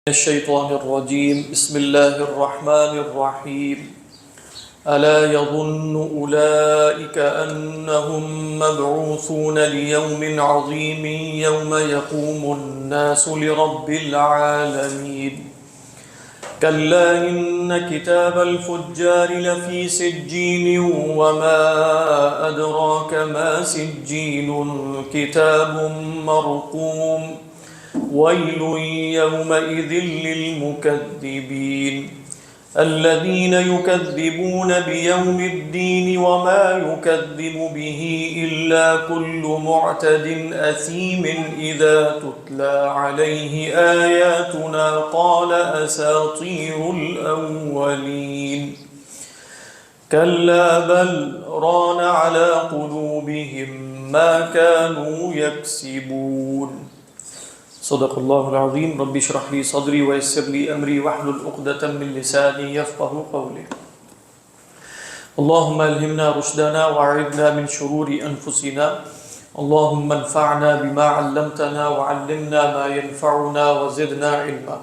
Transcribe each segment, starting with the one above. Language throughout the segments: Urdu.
الشيطان الرجيم بسم الله الرحمن الرحيم ألا يظن أولئك أنهم مبعوثون ليوم عظيم يوم يقوم الناس لرب العالمين كلا إن كتاب الفجار لفي سجين وما أدراك ما سجين كتاب مرقوم ويل يومئذ للمكذبين الذين يكذبون بيوم الدين وما يكذب به إلا كل معتد أثيم إذا تتلى عليه آياتنا قال أساطير الأولين كلا بل ران على قلوبهم ما كانوا يكسبون صدق اللہ العظیم رب اشرح لی صدری ویسر لی امری واحلل عقدۃ من لسانی یفقهوا قولی اللهم الہمنا رشدنا واعذنا من شرور انفسنا اللهم انفعنا بما علمتنا وعلمنا ما ينفعنا وزدنا علما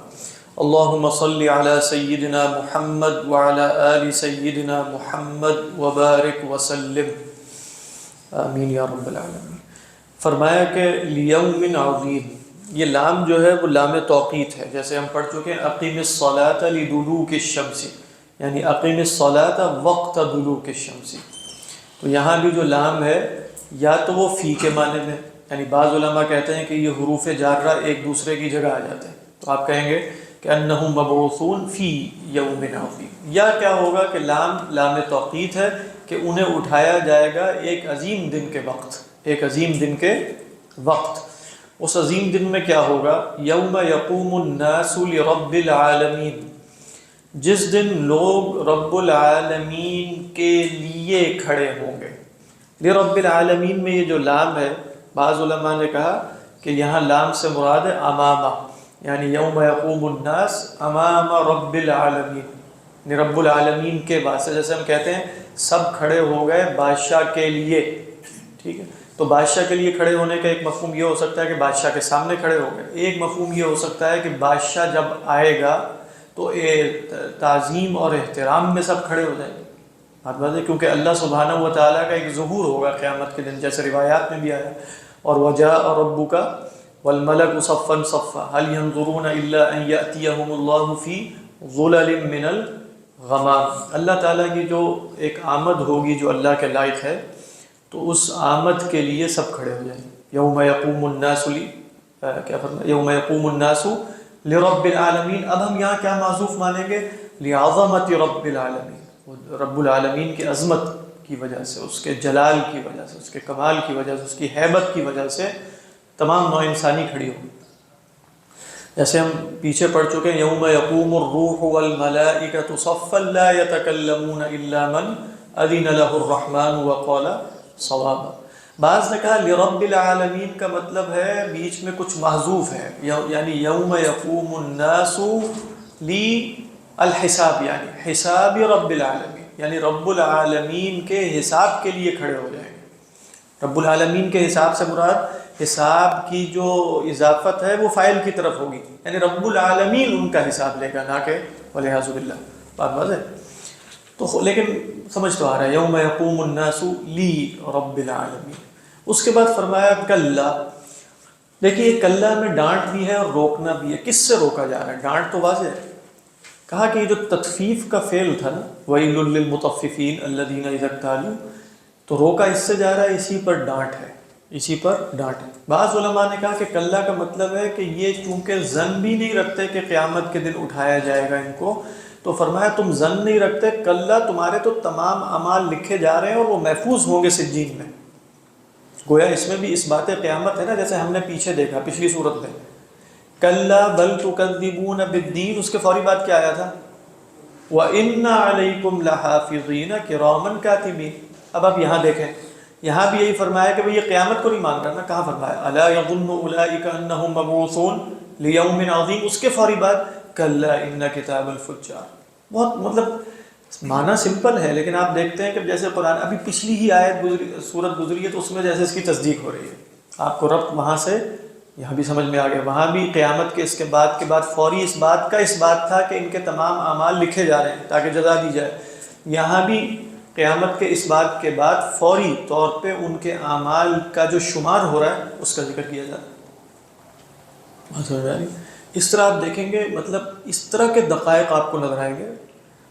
اللهم صل على سيدنا محمد وعلى آل سيدنا محمد وبارک وسلم آمین یا رب العالمین۔ فرمایا کہ لیوم عظیم، یہ لام جو ہے وہ لام توقیت ہے، جیسے ہم پڑھ چکے ہیں اقیم الصلاۃ لدلوک الشمس، یعنی اقیم الصلاۃ وقت دلوک الشمس۔ تو یہاں بھی جو لام ہے یا تو وہ فی کے معنی میں، یعنی بعض علماء کہتے ہیں کہ یہ حروف جارہ ایک دوسرے کی جگہ آ جاتے ہیں، تو آپ کہیں گے کہ انہم مبعوثون فی یوم عظیم، یا کیا ہوگا کہ لام توقیت ہے کہ انہیں اٹھایا جائے گا ایک عظیم دن کے وقت، ایک عظیم دن کے وقت۔ اس عظیم دن میں کیا ہوگا؟ یوم یقوم الناس لرب العالمین، جس دن لوگ رب العالمین کے لیے کھڑے ہوں گے۔ لرب العالمین میں یہ جو لام ہے، بعض علماء نے کہا کہ یہاں لام سے مراد ہے امامہ، یعنی یوم یقوم الناس امام رب العالمین، یعنی رب العالمین کے واسطے، جیسے ہم کہتے ہیں سب کھڑے ہو گئے بادشاہ کے لیے، ٹھیک ہے؟ تو بادشاہ کے لیے کھڑے ہونے کا ایک مفہوم یہ ہو سکتا ہے کہ بادشاہ کے سامنے کھڑے ہو گئے، ایک مفہوم یہ ہو سکتا ہے کہ بادشاہ جب آئے گا تو تعظیم اور احترام میں سب کھڑے ہو جائیں گے، بات ہے، کیونکہ اللہ سبحانہ و تعالیٰ کا ایک ظہور ہوگا قیامت کے دن، جیسے روایات میں بھی آیا، اور وجاء ربک والملک صفا صفا هل ينظرون الا ان ياتيهم الله في ظلل من الغمام۔ اللہ تعالیٰ کی جو ایک آمد ہوگی جو اللہ کے لائق ہے، تو اس آمد کے لیے سب کھڑے ہو جائیں گے۔ یوم یقوم الناس کیا فرمایا؟ یوم یقوم الناس لرب العالمین۔ اب ہم یہاں کیا معذوف مانیں گے؟ لعظمت رب العالمین، رب العالمین کی عظمت کی وجہ سے، اس کے جلال کی وجہ سے، اس کے کمال کی وجہ سے، اس کی ہیبت کی وجہ سے تمام نوع انسانی کھڑی ہوگی۔ جیسے ہم پیچھے پڑھ چکے ہیں یوم یقوم الروح والملائکۃ صفا لا یتکلمون الا من اذن له الرحمن وقال صوابا۔ بعض نے کہا لرب العالمین کا مطلب ہے بیچ میں کچھ محذوف ہے، یعنی یوم یقوم الناس للحساب، یعنی حساب رب العالمین، یعنی رب العالمین کے حساب کے لیے کھڑے ہو جائیں گے۔ رب العالمین کے حساب سے مراد حساب کی جو اضافت ہے وہ فاعل کی طرف ہوگی، یعنی رب العالمین ان کا حساب لے گا، نہ کہ والعیاذ باللہ۔ بات واضح ہے؟ تو لیکن سمجھ تو آ رہا ہے یوم یقوم الناس لی رب العالمین۔ اس کے بعد فرمایا کلا۔ دیکھیے کلا میں ڈانٹ بھی ہے اور روکنا بھی ہے۔ کس سے روکا جا رہا ہے؟ ڈانٹ تو واضح ہے، کہا کہ یہ جو تطفیف کا فعل تھا نا، ویل للمطففین الذین اذا اکتالوا، تو روکا اس سے جا رہا ہے، اسی پر ڈانٹ ہے، اسی پر ڈانٹ ہے۔ بعض علماء نے کہا کہ کلا کا مطلب ہے کہ یہ چونکہ ظن بھی نہیں رکھتے کہ قیامت کے دن اٹھایا جائے گا ان کو، تو فرمایا تم ظن نہیں رکھتے، کلا تمہارے تو تمام اعمال لکھے جا رہے ہیں اور وہ محفوظ ہوں گے سجین میں۔ گویا اس میں بھی اس بات قیامت ہے نا، جیسے ہم نے پیچھے دیکھا پچھلی صورت میں، کلا بل تکذبون بالدین، اس کے فوری بعد کیا آیا تھا؟ وَإِنَّ عَلَيْكُمْ لَحَافِظِينَ كِرَامًا كَاتِبِينَ۔ اب آپ یہاں دیکھیں، یہاں بھی یہی فرمایا کہ یہ قیامت کو نہیں مان رہا نا، کہاں فرمایا الا يظن اولئک انہم مبعوثون لیوم عظیم، اس کے فوری بعد کلا ان کتاب الفجار۔ بہت مطلب معنی سمپل ہے، لیکن آپ دیکھتے ہیں کہ جیسے قرآن ابھی پچھلی ہی آیت سورت گزری ہے تو اس میں جیسے اس کی تصدیق ہو رہی ہے، آپ کو ربط وہاں سے یہاں بھی سمجھ میں آ گیا. وہاں بھی قیامت کے اس کے بعد فوری اس بات تھا کہ ان کے تمام اعمال لکھے جا رہے ہیں تاکہ جزا دی جائے. یہاں بھی قیامت کے اس بات کے بعد فوری طور پہ ان کے اعمال کا جو شمار ہو رہا ہے اس کا ذکر کیا جا رہا ہے. اس طرح آپ دیکھیں گے، مطلب اس طرح کے دقائق آپ کو نظر آئیں گے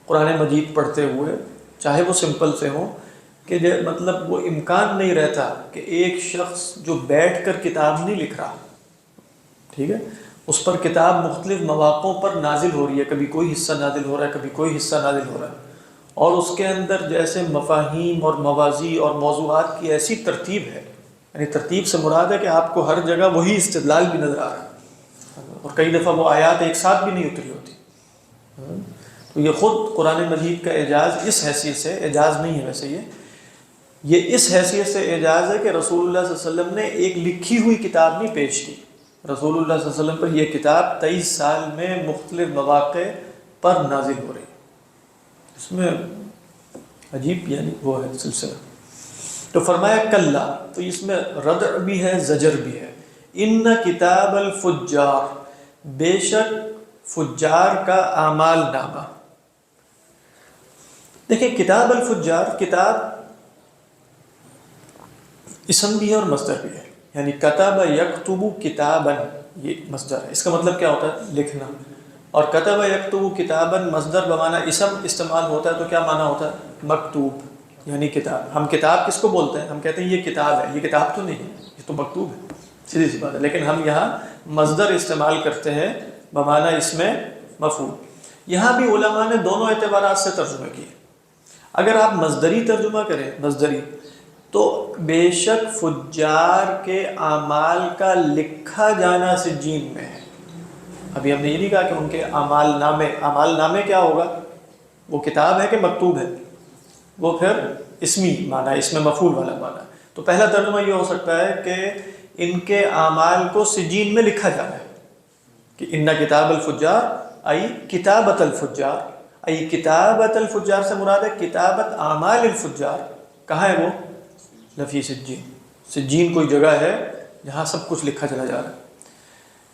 قرآن مجید پڑھتے ہوئے، چاہے وہ سمپل سے ہوں، کہ مطلب وہ امکان نہیں رہتا کہ ایک شخص جو بیٹھ کر کتاب نہیں لکھ رہا، ٹھیک ہے، اس پر کتاب مختلف مواقعوں پر نازل ہو رہی ہے، کبھی کوئی حصہ نازل ہو رہا ہے، کبھی کوئی حصہ نازل ہو رہا ہے، اور اس کے اندر جیسے مفاہیم اور موازی اور موضوعات کی ایسی ترتیب ہے، یعنی ترتیب سے مراد ہے کہ آپ کو ہر جگہ وہی استدلال بھی نظر آ رہا ہے، اور کئی دفعہ وہ آیات ایک ساتھ بھی نہیں اتری ہوتی. تو یہ خود قرآن مجید کا اعجاز اس حیثیت سے، اعجاز نہیں ہے ویسے یہ اس حیثیت سے اعجاز ہے کہ رسول اللہ صلی اللہ علیہ وسلم نے ایک لکھی ہوئی کتاب نہیں پیش کی. رسول اللہ صلی اللہ علیہ وسلم پر یہ کتاب 23 سال میں مختلف مواقع پر نازل ہو رہی ہے. اس میں عجیب یعنی وہ ہے سلسلہ. تو فرمایا کلا، تو اس میں ردع بھی ہے، زجر بھی ہے. ان کتاب الفجار، بے شک فجار کا اعمال نامہ. دیکھیں کتاب الفجار، کتاب اسم بھی ہے اور مصدر بھی ہے، یعنی کتب یکتب کتابا یہ مصدر ہے. اس کا مطلب کیا ہوتا ہے؟ لکھنا. اور کتب یکتب کتابا مصدر بمعنی اسم استعمال ہوتا ہے تو کیا معنی ہوتا ہے؟ مکتوب، یعنی کتاب. ہم کتاب کس کو بولتے ہیں؟ ہم کہتے ہیں یہ کتاب ہے. یہ کتاب تو نہیں ہے، یہ تو مکتوب ہے، سیدھی سی بات ہے. لیکن ہم یہاں مصدر استعمال کرتے ہیں بمعنی اس میں مفعول. یہاں بھی علماء نے دونوں اعتبارات سے ترجمہ کیے. اگر آپ مصدری ترجمہ کریں، مصدری، تو بے شک فجار کے اعمال کا لکھا جانا سجین میں ہے. ابھی ہم نے یہ نہیں کہا کہ ان کے اعمال نامے کیا ہوگا، وہ کتاب ہے کہ مکتوب ہے، وہ پھر اسمی معنی، اس میں مفعول والا معنی. تو پہلا ترجمہ یہ ہو سکتا ہے کہ ان کے اعمال کو سجین میں لکھا جانا ہے، کہ ان کتاب الفجار ای کتابت الفجار، ای کتابت الفجار سے مراد ہے کتابت اعمال الفجار. کہاں ہے وہ؟ لفی سجین. سجین کوئی جگہ ہے جہاں سب کچھ لکھا چلا جا رہا ہے.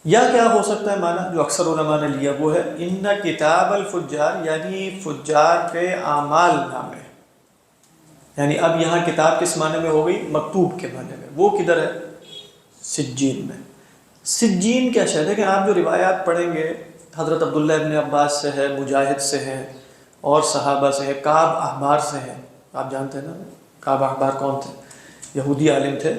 یا کیا ہو سکتا ہے معنی جو اکثر علماء نے لیا، وہ ہے ان کتاب الفجار، یعنی فجار کے اعمال نامے. یعنی اب یہاں کتاب کس معنی میں ہو گئی؟ مکتوب کے معنی میں. وہ کدھر ہے؟ سجین میں. سجین کیا شاید ہے کہ آپ جو روایات پڑھیں گے حضرت عبداللہ ابن عباس سے ہے، مجاہد سے ہے، اور صحابہ سے ہے، کعب احبار سے ہے. آپ جانتے ہیں نا کعب احبار کون تھے؟ یہودی عالم تھے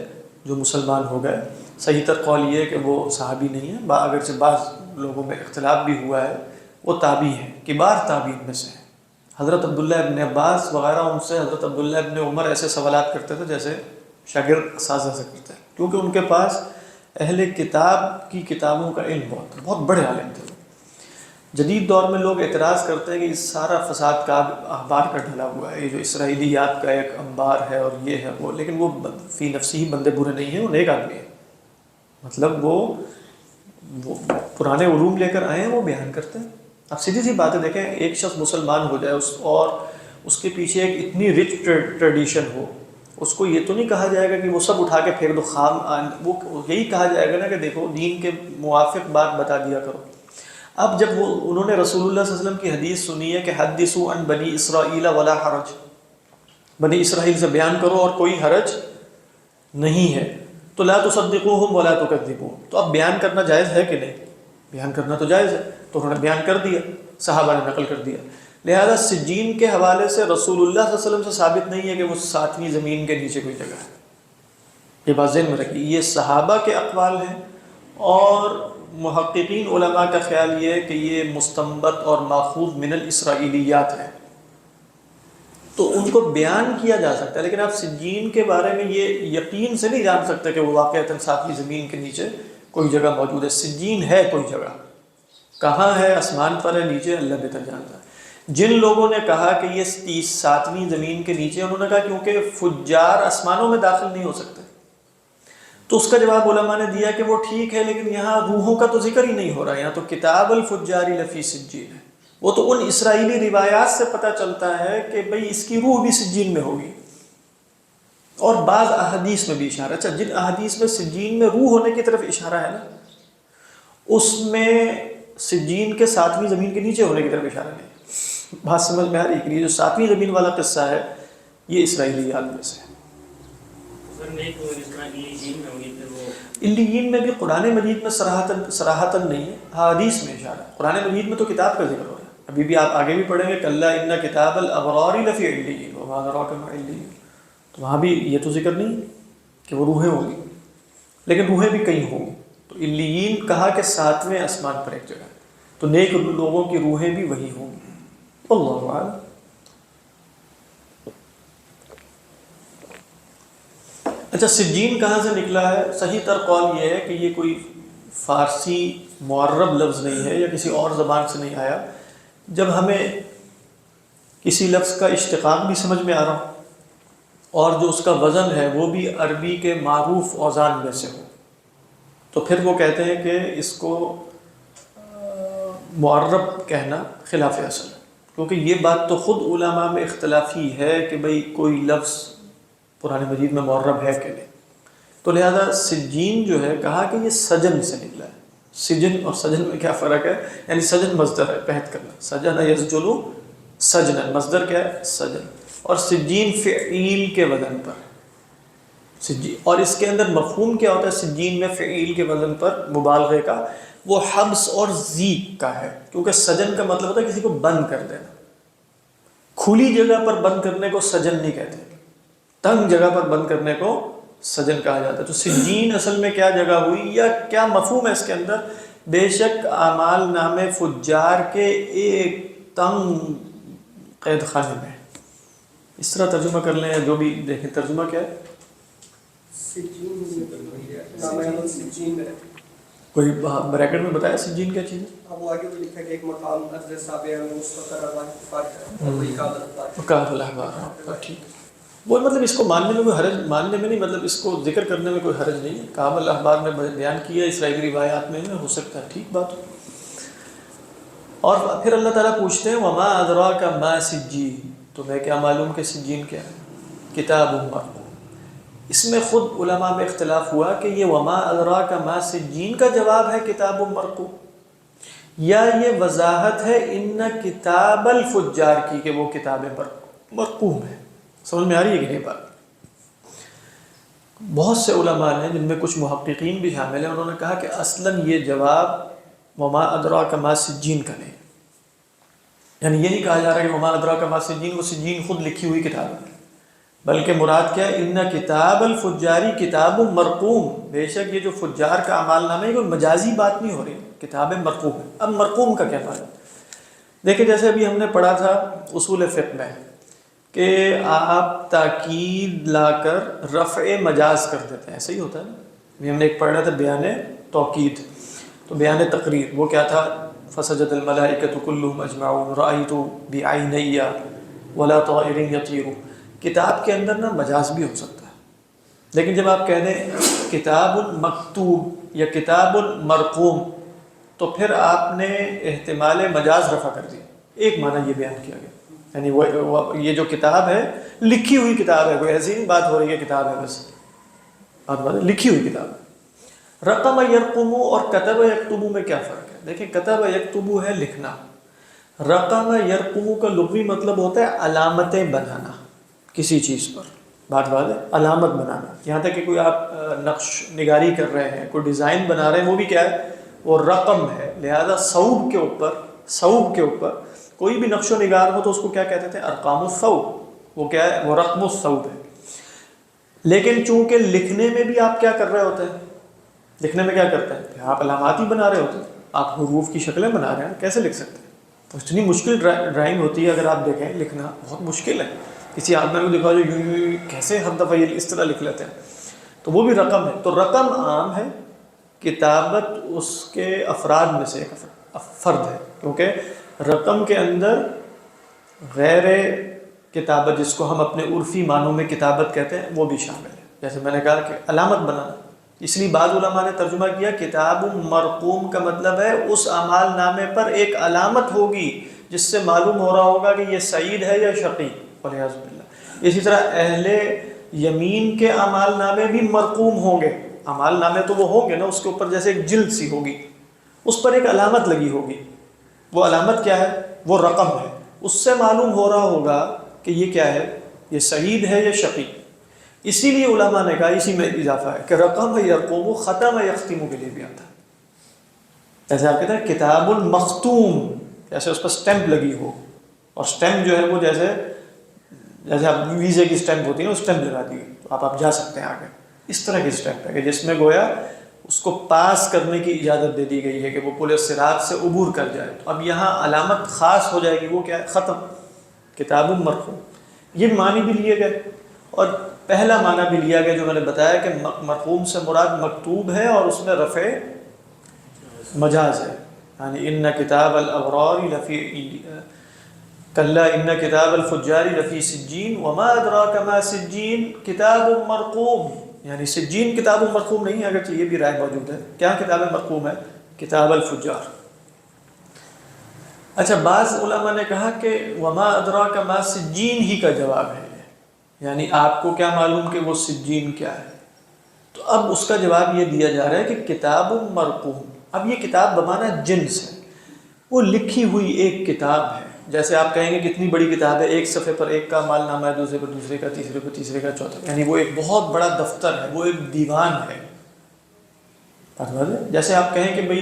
جو مسلمان ہو گئے. صحیح تر قول یہ ہے کہ وہ صحابی نہیں ہے، اگرچہ بعض لوگوں میں اختلاف بھی ہوا ہے. وہ تابعی ہیں، کبار تابعین میں سے ہیں. حضرت عبداللہ ابن عباس وغیرہ ان سے حضرت عبداللہ ابن عمر ایسے سوالات کرتے تھے جیسے شاگرد اساتذہ سے کرتے ہیں، کیونکہ ان کے پاس اہل کتاب کی کتابوں کا علم بہت بڑے عالم تھے. جدید دور میں لوگ اعتراض کرتے ہیں کہ یہ سارا فساد کا اخبار کا ڈھلا ہوا ہے، یہ جو اسرائیلیات کا ایک انبار ہے اور یہ ہے وہ. لیکن وہ فی نفسی ہی بندے برے نہیں ہیں، وہ نیک آدمی ہیں. مطلب وہ پرانے علوم لے کر آئے ہیں، وہ بیان کرتے ہیں. اب سیدھی سی باتیں دیکھیں، ایک شخص مسلمان ہو جائے اور اس کے پیچھے ایک اتنی رچ ٹریڈیشن ہو، اس کو یہ تو نہیں کہا جائے گا کہ وہ سب اٹھا کے پھینک دو خام. وہ یہی کہا جائے گا نا کہ دیکھو دین کے موافق بات بتا دیا کرو. اب جب انہوں نے رسول اللہ صلی اللہ علیہ وسلم کی حدیث سنی ہے کہ حدثوا عن بنی اسرائیل ولا حرج، بنی اسرائیل سے بیان کرو اور کوئی حرج نہیں ہے، تو لا تصدقوہم ولا تکذبوہم. تو اب بیان کرنا جائز ہے کہ نہیں؟ بیان کرنا تو جائز ہے. تو انہوں نے بیان کر دیا، صحابہ نے نقل کر دیا. لہذا سجین کے حوالے سے رسول اللہ صلی اللہ علیہ وسلم سے ثابت نہیں ہے کہ وہ 7ویں زمین کے نیچے کوئی جگہ ہے. یہ بات ذہن میں رکھیے. یہ صحابہ کے اقوال ہیں، اور محققین علماء کا خیال یہ ہے کہ یہ مستنبط اور ماخوذ من الاسرائیلیات ہے. تو ان کو بیان کیا جا سکتا ہے، لیکن آپ سجین کے بارے میں یہ یقین سے نہیں جان سکتے کہ وہ واقعتاً 7ویں زمین کے نیچے کوئی جگہ موجود ہے. سجین ہے کوئی جگہ، کہاں ہے؟ آسمان پر ہے، نیچے اللہ بہتر جانتا ہے. جن لوگوں نے کہا کہ یہ 7ویں زمین کے نیچے، انہوں نے کہا کیونکہ فجار آسمانوں میں داخل نہیں ہو سکتے. تو اس کا جواب علماء نے دیا کہ وہ ٹھیک ہے، لیکن یہاں روحوں کا تو ذکر ہی نہیں ہو رہا. یہاں تو کتاب الفجار لفی سجین ہے. وہ تو ان اسرائیلی روایات سے پتہ چلتا ہے کہ بھئی اس کی روح بھی سجین میں ہوگی، اور بعض احادیث میں بھی اشارہ. اچھا جن احادیث میں سجین میں روح ہونے کی طرف اشارہ ہے نا، اس میں سجین کے 7ویں زمین کے نیچے ہونے کی طرف اشارہ نہیں ہے. بات سمجھ میں آ رہی ہے کہ یہ جو 7ویں زمین والا قصہ ہے یہ اسرائیلیات میں سے ہے. علیین میں بھی قرآن مجید میں صراحتاً نہیں ہے، حدیث میں اشارہ ہے. قرآن مجید میں تو کتاب کا ذکر ہو رہا ہے. ابھی بھی آپ آگے بھی پڑھیں گے کلا ان کتاب الابرار لفی علیین وما ادراک ما علیین، تو وہاں بھی یہ تو ذکر نہیں کہ وہ روحیں ہوں گی، لیکن روحیں بھی کہیں ہوں گی. تو علیین کہا کہ 7ویں آسمان پر ایک جگہ، تو نیک لوگوں کی روحیں بھی وہی ہوں گی. اللہ اعلم. اچھا سجین کہاں سے نکلا ہے؟ صحیح تر قول یہ ہے کہ یہ کوئی فارسی معرب لفظ نہیں ہے یا کسی اور زبان سے نہیں آیا. جب ہمیں کسی لفظ کا اشتقاق بھی سمجھ میں آ رہا ہو اور جو اس کا وزن ہے وہ بھی عربی کے معروف اوزان میں سے ہو، تو پھر وہ کہتے ہیں کہ اس کو معرب کہنا خلاف اصل ہے، کیونکہ یہ بات تو خود علماء میں اختلافی ہے کہ بھئی کوئی لفظ قرآن مجید میں معرب ہے کہ نہیں. تو لہذا سجین جو ہے کہا کہ یہ سجن سے نکلا ہے. سجن اور سجن میں کیا فرق ہے؟ یعنی سجن مصدر ہے، پہت کرنا، سجن یسجنو سجنا، مصدر کیا ہے؟ سجن. اور سجین فعیل کے وزن پر سجین، اور اس کے اندر مفہوم کیا ہوتا ہے سجین میں فعیل کے وزن پر مبالغے کا؟ وہ حبس اور ذیق کا ہے، کیونکہ سجن کا مطلب ہوتا ہے کسی کو بند کر دینا. کھلی جگہ پر بند کرنے کو سجن نہیں کہتے، تنگ جگہ پر بند کرنے کو سجن کہا جاتا ہے. تو سجین اصل میں کیا جگہ ہوئی یا کیا مفہوم ہے اس کے اندر؟ بے شک اعمال نامے فجار کے ایک تنگ قید خانے میں. اس طرح ترجمہ کر لیں یا جو بھی دیکھیں. ترجمہ کیا ہے؟ کوئی بریکٹ میں بتایا سجین کیا چیز ہے؟ اب وہ آگے تو لکھا کہ ایک مقام ارض سابعہ میں مستقر اللہ کی فارغ ہے، وہی کہا الاحبار. ٹھیک، وہ مطلب اس کو ماننے میں کوئی حرج، ماننے میں نہیں، مطلب اس کو ذکر کرنے میں کوئی حرج نہیں ہے. کہا الاحبار میں بیان کیا اسرائیلی روایات میں ہو سکتا ہے، ٹھیک بات. اور پھر اللہ تعالیٰ پوچھتے ہیں وما ادراک ما سجین، تمہیں کیا معلوم کہ سجین کیا ہے؟ کتاب مرقوم. اس میں خود علماء میں اختلاف ہوا کہ یہ وما ادراک ما سجین کا جواب ہے کتاب مرقوم، یا یہ وضاحت ہے ان کتاب الفجار کی کہ وہ کتاب مرقوم ہے. سمجھ میں آ رہی ہے کہ نہیں بات؟ بہت سے علماء نے جن میں کچھ محققین بھی شامل ہیں، انہوں نے کہا کہ اصلاً یہ جواب وما ادراک ما سجین کا نہیں، یعنی یہ نہیں کہا جا رہا کہ وما ادراک ما سجین وہ سجین خود لکھی ہوئی کتاب ہے، بلکہ مراد کیا ہے؟ ان کتاب الفجاری کتاب مرقوم، بے شک یہ جو فجار کا اعمال نامہ ہے کوئی مجازی بات نہیں ہو رہی، کتاب مرقوم ہے. اب مرقوم کا کیا معنی؟ دیکھیں جیسے ابھی ہم نے پڑھا تھا اصول فقہ میں کہ آپ تاکید لا کر رفع مجاز کر دیتے ہیں، صحیح ہوتا ہے نا. ابھی ہم نے ایک پڑھا تھا بیان توکید، تو بیان تقریر وہ کیا تھا؟ فسجد الملائکۃ کلہم اجمعون رأیت بعینی ولا طائر یطیر. کتاب کے اندر نا مجاز بھی ہو سکتا ہے، لیکن جب آپ کہہ دیں کتاب مکتوب یا کتاب مرقوم تو پھر آپ نے احتمال مجاز رفع کر دیا. ایک معنی یہ بیان کیا گیا، یعنی وہ یہ جو کتاب ہے لکھی ہوئی کتاب ہے، کوئی ایسی نہیں بات ہو رہی ہے کتاب ہے، بس بات لکھی ہوئی کتاب ہے. رقم یرقم اور کتب یکتب میں کیا فرق ہے؟ دیکھیں کتب یکتب ہے لکھنا، رقم یرقم کا لغوی مطلب ہوتا ہے علامتیں بنانا کسی چیز پر. بات ہے علامت بنانا، یہاں تک کہ کوئی آپ نقش نگاری کر رہے ہیں، کوئی ڈیزائن بنا رہے ہیں، وہ بھی کیا ہے؟ وہ رقم ہے. لہذا صوب کے اوپر کوئی بھی نقش و نگار ہو تو اس کو کیا کہتے تھے؟ ارقام الصوب. وہ کیا ہے؟ وہ رقم الصوب ہے. لیکن چونکہ لکھنے میں بھی آپ کیا کر رہے ہوتے ہیں؟ لکھنے میں کیا کرتے ہیں؟ آپ علامات ہی بنا رہے ہوتے ہیں، آپ حروف کی شکلیں بنا رہے ہیں، کیسے لکھ سکتے ہیں؟ تو اتنی مشکل ڈرائنگ ہوتی ہے، اگر آپ دیکھیں لکھنا بہت مشکل ہے. کسی آدمی کو دکھاؤ جو یوں کیسے ہر دفعہ یہ اس طرح لکھ لیتے ہیں، تو وہ بھی رقم ہے. تو رقم عام ہے، کتابت اس کے افراد میں سے ایک فرد ہے، کیونکہ رقم کے اندر غیر کتابت جس کو ہم اپنے عرفی معنوں میں کتابت کہتے ہیں وہ بھی شامل ہے. جیسے میں نے کہا کہ علامت بنانا، اس لیے بعض علماء نے ترجمہ کیا کتاب مرقوم کا مطلب ہے اس اعمال نامے پر ایک علامت ہوگی جس سے معلوم ہو رہا ہوگا کہ یہ سعید ہے یا شقی، والعیاذ باللہ. اسی طرح اہل یمین کے اعمال نامے بھی مرقوم ہوں گے. اعمال نامے تو وہ ہوں گے نا، اس کے اوپر جیسے ایک جلد سی ہوگی، اس پر ایک علامت لگی ہوگی. وہ علامت کیا ہے؟ وہ رقم ہے. اس سے معلوم ہو رہا ہوگا کہ یہ کیا ہے، یہ سعید ہے یا شقی. اسی لیے علماء نے کہا، اسی میں اضافہ ہے کہ رقم یرقم ختم یختم کے لیے بھی آتا ہے. جیسے آپ کہتے ہیں کتاب المختوم، جیسے اس پر سٹیمپ لگی ہو، اور سٹیمپ جو ہے وہ جیسے آپ ویزے کی سٹیمپ ہوتی ہے نا، سٹیمپ لگا دی تو آپ جا سکتے ہیں آگے. اس طرح کی سٹیمپ ہے کہ جس میں گویا اس کو پاس کرنے کی اجازت دے دی گئی ہے کہ وہ پل صراط سے عبور کر جائے. تو اب یہاں علامت خاص ہو جائے گی، وہ کیا ہے؟ ختم. کتاب مرقوم. یہ معنی بھی لیے گئے، اور پہلا معنی بھی لیا گیا جو میں نے بتایا کہ مرقوم سے مراد مکتوب ہے، اور اس میں رفع مجاز ہے. یعنی ان کتاب الابرار لفی کلا ان کتاب الفجار لفی سجین وما ادراک ما سجین کتاب مرقوم. یعنی سجین کتاب مرقوم نہیں ہے، اگرچہ یہ بھی رائے موجود ہے. کیا کتاب مرقوم ہے؟ کتاب الفجار. اچھا، بعض علماء نے کہا کہ وما ادراک ما سجین ہی کا جواب ہے، یعنی آپ کو کیا معلوم کہ وہ سجین کیا ہے. تو اب اس کا جواب یہ دیا جا رہا ہے کہ کتاب مرقوم. اب یہ کتاب بمانا جنس ہے، وہ لکھی ہوئی ایک کتاب ہے. جیسے آپ کہیں گے کتنی بڑی کتاب ہے، ایک صفحے پر ایک کا مال نامہ ہے، دوسرے پر دوسرے کا، تیسرے پر تیسرے کا، چوتھے، یعنی وہ ایک بہت بڑا دفتر ہے، وہ ایک دیوان ہے. جیسے آپ کہیں کہ بھئی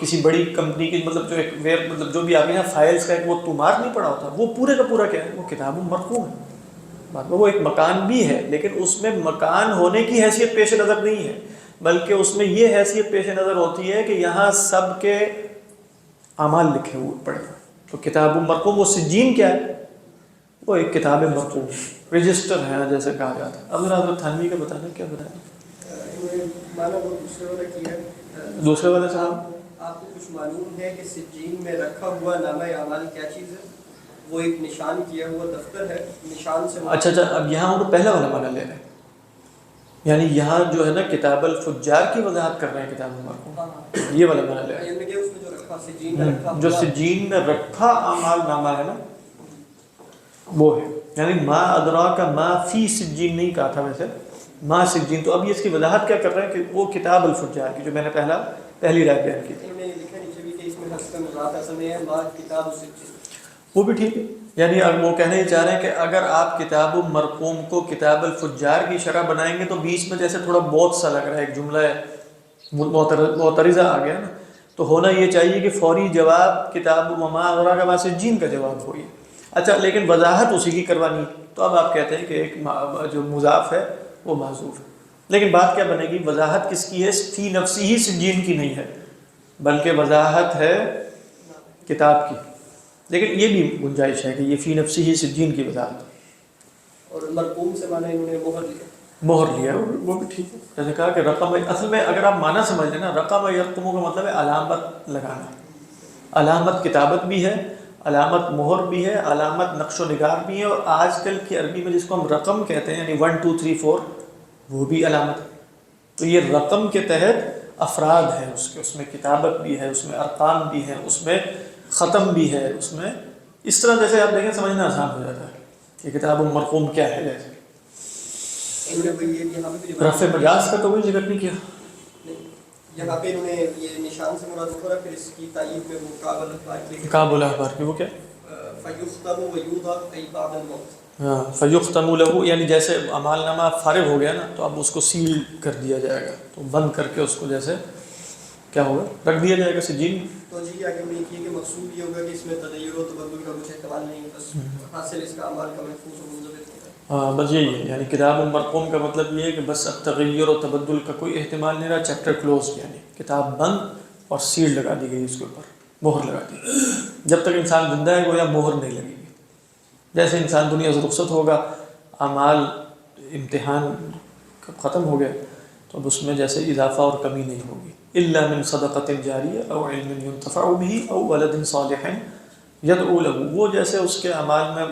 کسی بڑی کمپنی کی مطلب جو بھی آپ یہاں فائلز کا ایک وہ تومار نہیں پڑا ہوتا، وہ پورے کا پورا کیا ہے؟ وہ کتاب مرقوم ہے. وہ ایک مکان بھی ہے، لیکن اس میں مکان ہونے کی حیثیت پیش نظر نہیں ہے، بلکہ اس میں یہ حیثیت پیش نظر ہوتی ہے کہ یہاں سب کے اعمال لکھے ہوئے پڑے. تو کتاب مرقوم. وہ سجین کیا ہے؟ وہ ایک کتاب مرقوم، رجسٹر ہے جیسے کہا جاتا ہے. اب حضرت تھانوی کا بتانا کیا بتانا دوسرے والے صاحب؟ آپ کو کچھ معلوم ہے کہ سجین میں رکھا ہوا نامہ اعمال کیا چیز ہے؟ وہ ایک نشان کیا ہوا دفتر ہے. نشان سے اچھا، اب یہاں ہم پہلا والا معنی لے رہے ہیں، یعنی یہاں جو ہے نا کتاب الفجار کی وضاحت کر رہے ہیں کتاب مرقوم، یہ والا معنی لے رہے ہیں. جو سجین میں رکھا اعمال نامہ ہے نا وہ ہے. یعنی ما ادراک ما فی سجین نہیں کہا تھا ویسے، ما سجین. تو اب یہ اس کی وضاحت کیا کر رہے ہیں کہ وہ کتاب الفجار کی جو میں نے پہلی رائے بیان کی وہ بھی ٹھیک ہے. یعنی اب وہ کہنا ہی چاہ رہے ہیں کہ اگر آپ کتاب مرقوم کو کتاب الفجار کی شرح بنائیں گے تو بیچ میں جیسے تھوڑا بہت سا لگ رہا ہے، ایک جملہ ہے معترضہ آ گیا نا، تو ہونا یہ چاہیے کہ فوری جواب کتاب وما ادراک ما سجین کا جواب ہوئی. اچھا، لیکن وضاحت اسی کی کروانی، تو اب آپ کہتے ہیں کہ ایک جو مضاف ہے وہ محذوف ہے. لیکن بات کیا بنے گی؟ وضاحت کس کی ہے؟ فی نفسی ہی سجین کی نہیں ہے، بلکہ وضاحت ہے کتاب کی. لیکن یہ بھی گنجائش ہے کہ یہ فی نفسی ہی سجین کی وضاحت. اور مرقوم سے معنی انہوں نے مہر لیا، وہ بھی ٹھیک ہے. جیسے کہا کہ رقم، اصل میں اگر آپ معنی سمجھ لیں نا، رقم یرقم کا مطلب ہے علامت لگانا. علامت کتابت بھی ہے، علامت مہر بھی ہے، علامت نقش و نگار بھی ہے، اور آج کل کی عربی میں جس کو ہم رقم کہتے ہیں، یعنی 1 2 3 4، وہ بھی علامت ہے. تو یہ رقم کے تحت افراد ہیں، اس میں کتابت بھی ہے، اس میں ارقام بھی ہے، اس میں ختم بھی ہے، اس میں اس طرح جیسے آپ دیکھیں سمجھنا آسان ہو جاتا ہے کہ کتاب مرقوم کیا ہے. جیسے رفع مجاز کا تو کوئی ذکر نہیں کیا یہاں پہ انہوں نے یہ نشان سے مراد ہوگا، پھر اس کی تائید میں وہ کابل احبار کی وہ کیا فیختم ویوضع ای بعد الموت. ہاں، فیختم لہو، یعنی جیسے اعمال نامہ فارغ ہو گیا نا تو اب اس کو سیل کر دیا جائے گا، تو بند کر کے اس کو جیسے کیا ہوگا، رکھ دیا جائے گا سجین. تو جی آگے میں یہ کہ مقصود یہ ہوگا کہ اس میں تغیر و تبدل کا کچھ احتمال نہیں، بس حاصل اس کا اعمال کا محفوظ و منضبط ہوگا. ہاں، بس یہی ہے. یعنی کتاب مرقوم کا مطلب یہ ہے کہ بس اب تغیر و تبدل کا کوئی احتمال نہیں رہا، چیپٹر کلوز، یعنی کتاب بند اور سیل لگا دی گئی، اس کے اوپر مہر لگا دی. جب تک انسان زندہ ہے گویا مہر نہیں لگے گی. جیسے انسان دنیا سے رخصت ہوگا، اعمال امتحان ختم ہو گئے، تو اب اس میں جیسے اضافہ اور کمی نہیں ہوگی. الا من صدقۃ جاریہ او علم ينتفع به او ولد صالح يدعو له، وہ جیسے اس کے اعمال میں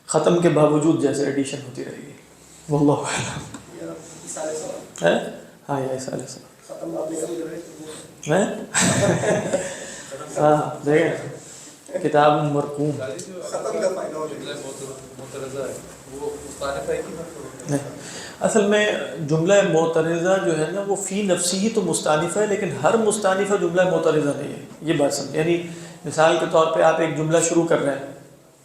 ختم کے باوجود جیسے ایڈیشن ہوتی رہے گی. واللہ اعلم. ہاں یا اس علیہ السلام ہاں دیکھیں کتاب مرقوم. ختم کا فائدہ ہو جائے گا. وہ مستانفہ ایک ہی مطلب ہے؟ نہیں، اصل میں جملہ معترضہ جو ہے نا وہ فی نفسی ہی تو مستانفہ ہے، لیکن ہر مستانفہ جملہ معترضہ نہیں ہے، یہ بات سمجھ. یعنی مثال کے طور پہ آپ ایک جملہ شروع کر رہے ہیں،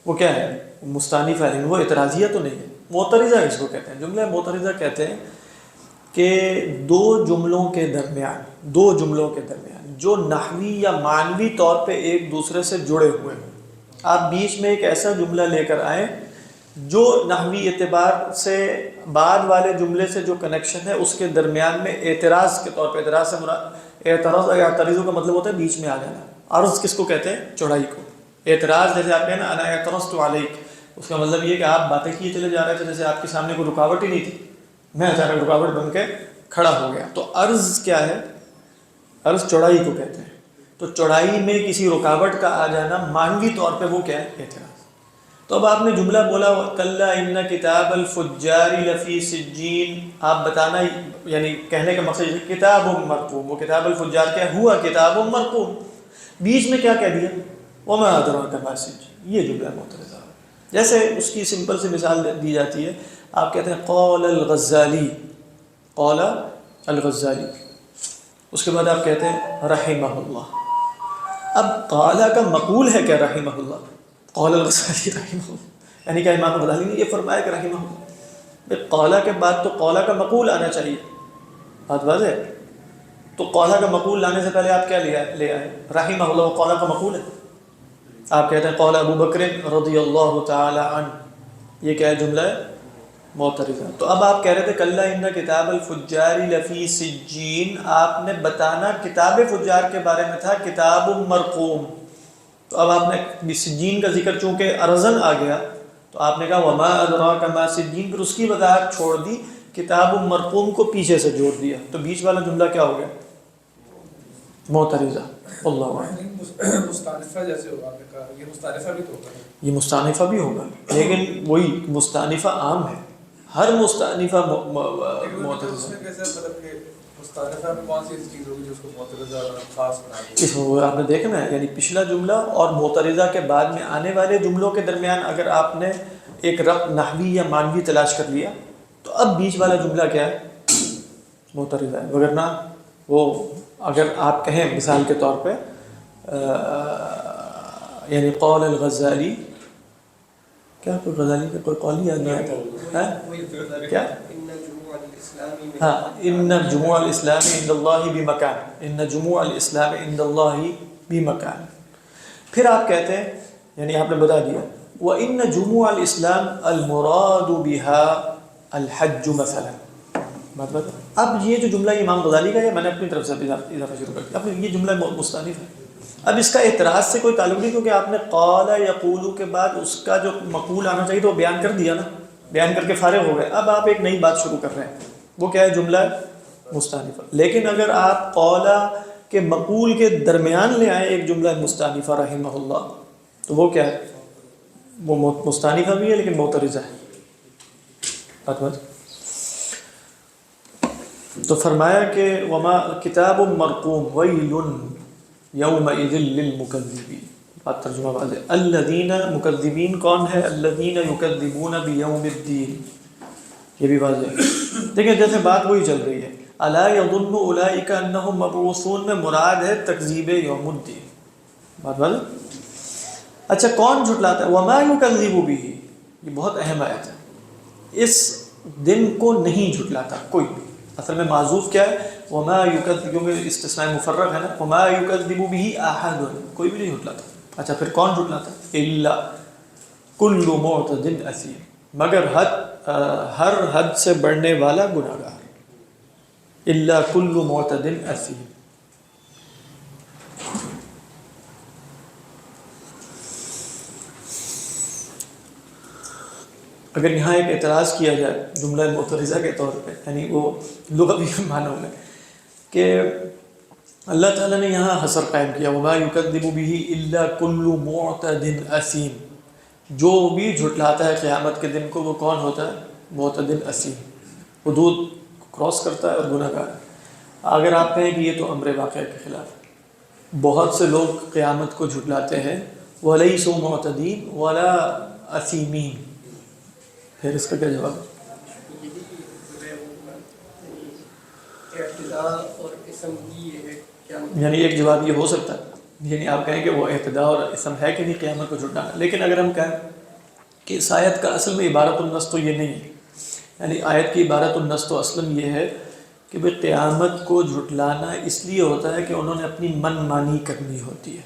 وہ کیا ہے؟ مستانفہ ہے، لیکن وہ اعتراضیہ تو نہیں ہے. معترضہ کس کو کہتے ہیں؟ جملہ معترضہ کہتے ہیں کہ دو جملوں کے درمیان جو نحوی یا معنوی طور پہ ایک دوسرے سے جڑے ہوئے ہیں. آپ بیچ میں ایک ایسا جملہ لے کر آئیں جو نحوی اعتبار سے بعد والے جملے سے جو کنیکشن ہے اس کے درمیان میں اعتراض کے طور پہ، اعتراض سے مراد اعتراض یا اعتراضوں کا مطلب ہوتا ہے بیچ میں آ جانا. عرض کس کو کہتے ہیں؟ چوڑائی کو. اعتراض جیسے آپ کہیں نا انا اعترضت علیک، اس کا مطلب یہ کہ آپ باتیں کیے چلے جا رہے تھے جیسے آپ کے سامنے کوئی رکاوٹ ہی نہیں تھی، میں اچانک رکاوٹ بن کے کھڑا ہو گیا. تو عرض کیا ہے؟ عرض چوڑائی کو کہتے ہیں. تو چوڑائی میں کسی رکاوٹ کا آ جانا معنوی طور پہ وہ کیا ہے؟ اعتراض. تو اب آپ نے جملہ بولا کلا ان کتاب الفجار لفی سجین، آپ بتانا یعنی کہنے کا مقصد ہے کتاب مرقوم. وہ کتاب الفجار کیا ہوا؟ کتاب مرقوم. بیچ میں کیا کہہ دیا؟ وما ادراک ما سجین. یہ جملہ معترضہ. جیسے اس کی سمپل سی مثال دی جاتی ہے، آپ کہتے ہیں قول الغزالی، قول الغزالی، اس کے بعد آپ کہتے ہیں رحمہ اللہ. اب قال کا مقول ہے کیا رحمہ اللہ؟ قول الغزالی رحمہ اللہ، یعنی کہ امام غزالی نے یہ فرمایا کہ رحمہ اللہ. قال کے بعد تو قول کا مقول آنا چاہیے. بات واضح ہے؟ تو قول کا مقول لانے سے پہلے آپ کیا لے آئے؟ رحمہ اللہ. وہ قول کا مقول ہے. آپ کہتے ہیں قول ابو بکر رضی اللہ تعالی عنہ، یہ کیا ہے؟ جملہ ہے معترضہ. تو اب آپ کہہ رہے تھے کلا ان کتاب الفجار لفی سجین، آپ نے بتانا کتاب فجار کے بارے میں تھا کتاب مرقوم. تو اب آپ نے سجین کا ذکر چونکہ ارزن آ گیا تو آپ نے کہا وما ادراک ما سجین، پھر اس کی وضاحت چھوڑ دی، کتاب مرقوم کو پیچھے سے جوڑ دیا. تو بیچ والا جملہ کیا ہو گیا؟ معترضہ. اللہ عنہ. مستانفہ جیسے ہوا آپ نے کہا، یہ مستانفہ بھی تو ہوگا. یہ مستانفہ بھی ہوگا، لیکن وہی مستانفہ عام ہے، ہر مستانفہ معترضہ. اس میں کیسے مطلب کہ مستانفہ میں کون سی چیز ہوگی جو اس کو معترضہ اور خاص بنا دے؟ اس میں آپ نے دیکھنا ہے، یعنی پچھلا جملہ اور معترضہ کے بعد میں آنے والے جملوں کے درمیان اگر آپ نے ایک ربط نحوی یا معنوی تلاش کر لیا تو اب بیچ والا جملہ کیا ہے؟ معترضہ ہے. وگرنہ وہ اگر آپ کہیں مثال کے طور پہ یعنی قول الغزالی، کیا کوئی غزالی کا کوئی قول یاد نہیں آتا کیا؟ ہاں، ان جموع الاسلام عند اللہ بمکان، ان جموع الاسلام عند اللہ بمکان. پھر آپ کہتے ہیں یعنی آپ نے بتا دیا وَإِنَّ جُمُوعَ الْإِسْلَامِ الْمُرَادُ بِهَا الْحَجُّ مثلا. مطلب اب یہ جو جملہ امام غزالی کا ہے میں نے اپنی طرف سے اضافہ شروع کر دیا. اب یہ جملہ مستانف ہے. اب اس کا اعتراض سے کوئی تعلق نہیں، کیونکہ آپ نے قال یقول کے بعد اس کا جو مقول آنا چاہیے تو بیان کر دیا نا، بیان کر کے فارغ ہو گئے. اب آپ ایک نئی بات شروع کر رہے ہیں، وہ کیا ہے؟ جملہ مستانفہ. لیکن اگر آپ قول کے مقول کے درمیان لے آئیں ایک جملہ مستانفہ رحمہ اللہ، تو وہ کیا ہے؟ وہ مستانفہ بھی ہے لیکن معترضہ ہے. تو فرمایا کہ وما کتاب مرقوم ویل یومئذ للمکذبین. بات ترجمہ واضح. الذین، مکذبین کون ہے؟ الذین یکذبون بیوم الدین. یہ بھی واضح ہے. دیکھیں جیسے بات وہی چل رہی ہے. الا یظن اولئک انہم مبعوثون میں مراد ہے تکذیب یوم الدین. بات واضح. اچھا کون جھٹلاتا ہے؟ وما یکذب بہ، یہ بہت اہم آیت ہے. اس دن کو نہیں جھٹلاتا کوئی بھی. اصل میں معذوف کیا ہے؟ وما یکذب، کیونکہ استثناء مفرغ ہے نا. وما یکذب بہ احد، کوئی بھی نہیں جھٹلاتا. اچھا پھر کون جھٹلاتا ہے؟ الا کل معتد اثیم، مگر ہر حد سے بڑھنے والا گناہگار. الا کل معتد اثیم. اگر یہاں ایک اعتراض کیا جائے جملہ معترضہ کے طور پہ، یعنی وہ لغوی معنوں میں، کہ اللہ تعالیٰ نے یہاں حصر قائم کیا وما یکذب بہ الا کل معتد اثیم. جو بھی جھٹلاتا ہے قیامت کے دن کو وہ کون ہوتا ہے؟ معتد اثیم، حدود کراس کرتا ہے اور گناہ گار ہے. اگر آپ کہیں کہ یہ تو امر واقعہ کے خلاف ہے، بہت سے لوگ قیامت کو جھٹلاتے ہیں. وَلَيْسُوا مُعْتَدِينَ وَلَا أَثِيمِينَ، پھر اس کا کیا جواب ہے؟ یہی ابتدا اور اسم کی یہ ہے کیا یعنی ایک جواب یہ ہو سکتا ہے، یعنی آپ کہیں کہ وہ ابتدا اور اسم ہے کہ نہیں قیامت کو جھٹلانا، لیکن اگر ہم کہیں کہ اس آیت کا اصل میں عبارت النص تو یہ نہیں ہے، یعنی آیت کی عبارت النص تو اصلاً یہ ہے کہ بھئی قیامت کو جھٹلانا اس لیے ہوتا ہے کہ انہوں نے اپنی من مانی کرنی ہوتی ہے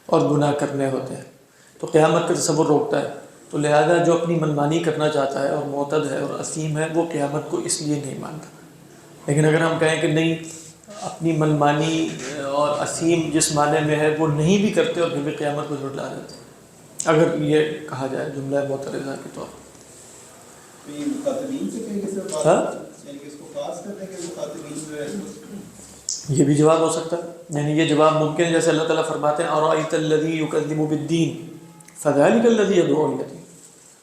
اور گناہ کرنے ہوتے ہیں، تو قیامت کا تصور روکتا ہے، تو لہذا جو اپنی منمانی کرنا چاہتا ہے اور معتد ہے اور اسیم ہے وہ قیامت کو اس لیے نہیں مانتا۔ لیکن اگر ہم کہیں کہ نہیں، اپنی منمانی اور اسیم جس معنی میں ہے وہ نہیں بھی کرتے اور پھر بھی قیامت کو جھٹلا دیتے، اگر یہ کہا جائے جملہ معترضہ کے طور پر، مخاطبین سے کہیں کہ صرف بات ہاں یعنی کہ اس کو خاص کرتے ہیں کہ مخاطبین جو ہے یہ بھی جواب ہو سکتا ہے، یعنی یہ جواب ممکن ہے، جیسے اللہ تعالیٰ فرماتے ہیں اَرَأَيْتَ الَّذِي يُكَذِّبُ بِالدِّينِ فَذَلِكَ الَّذِي يَدْعُو إِلَى الدِّينِ،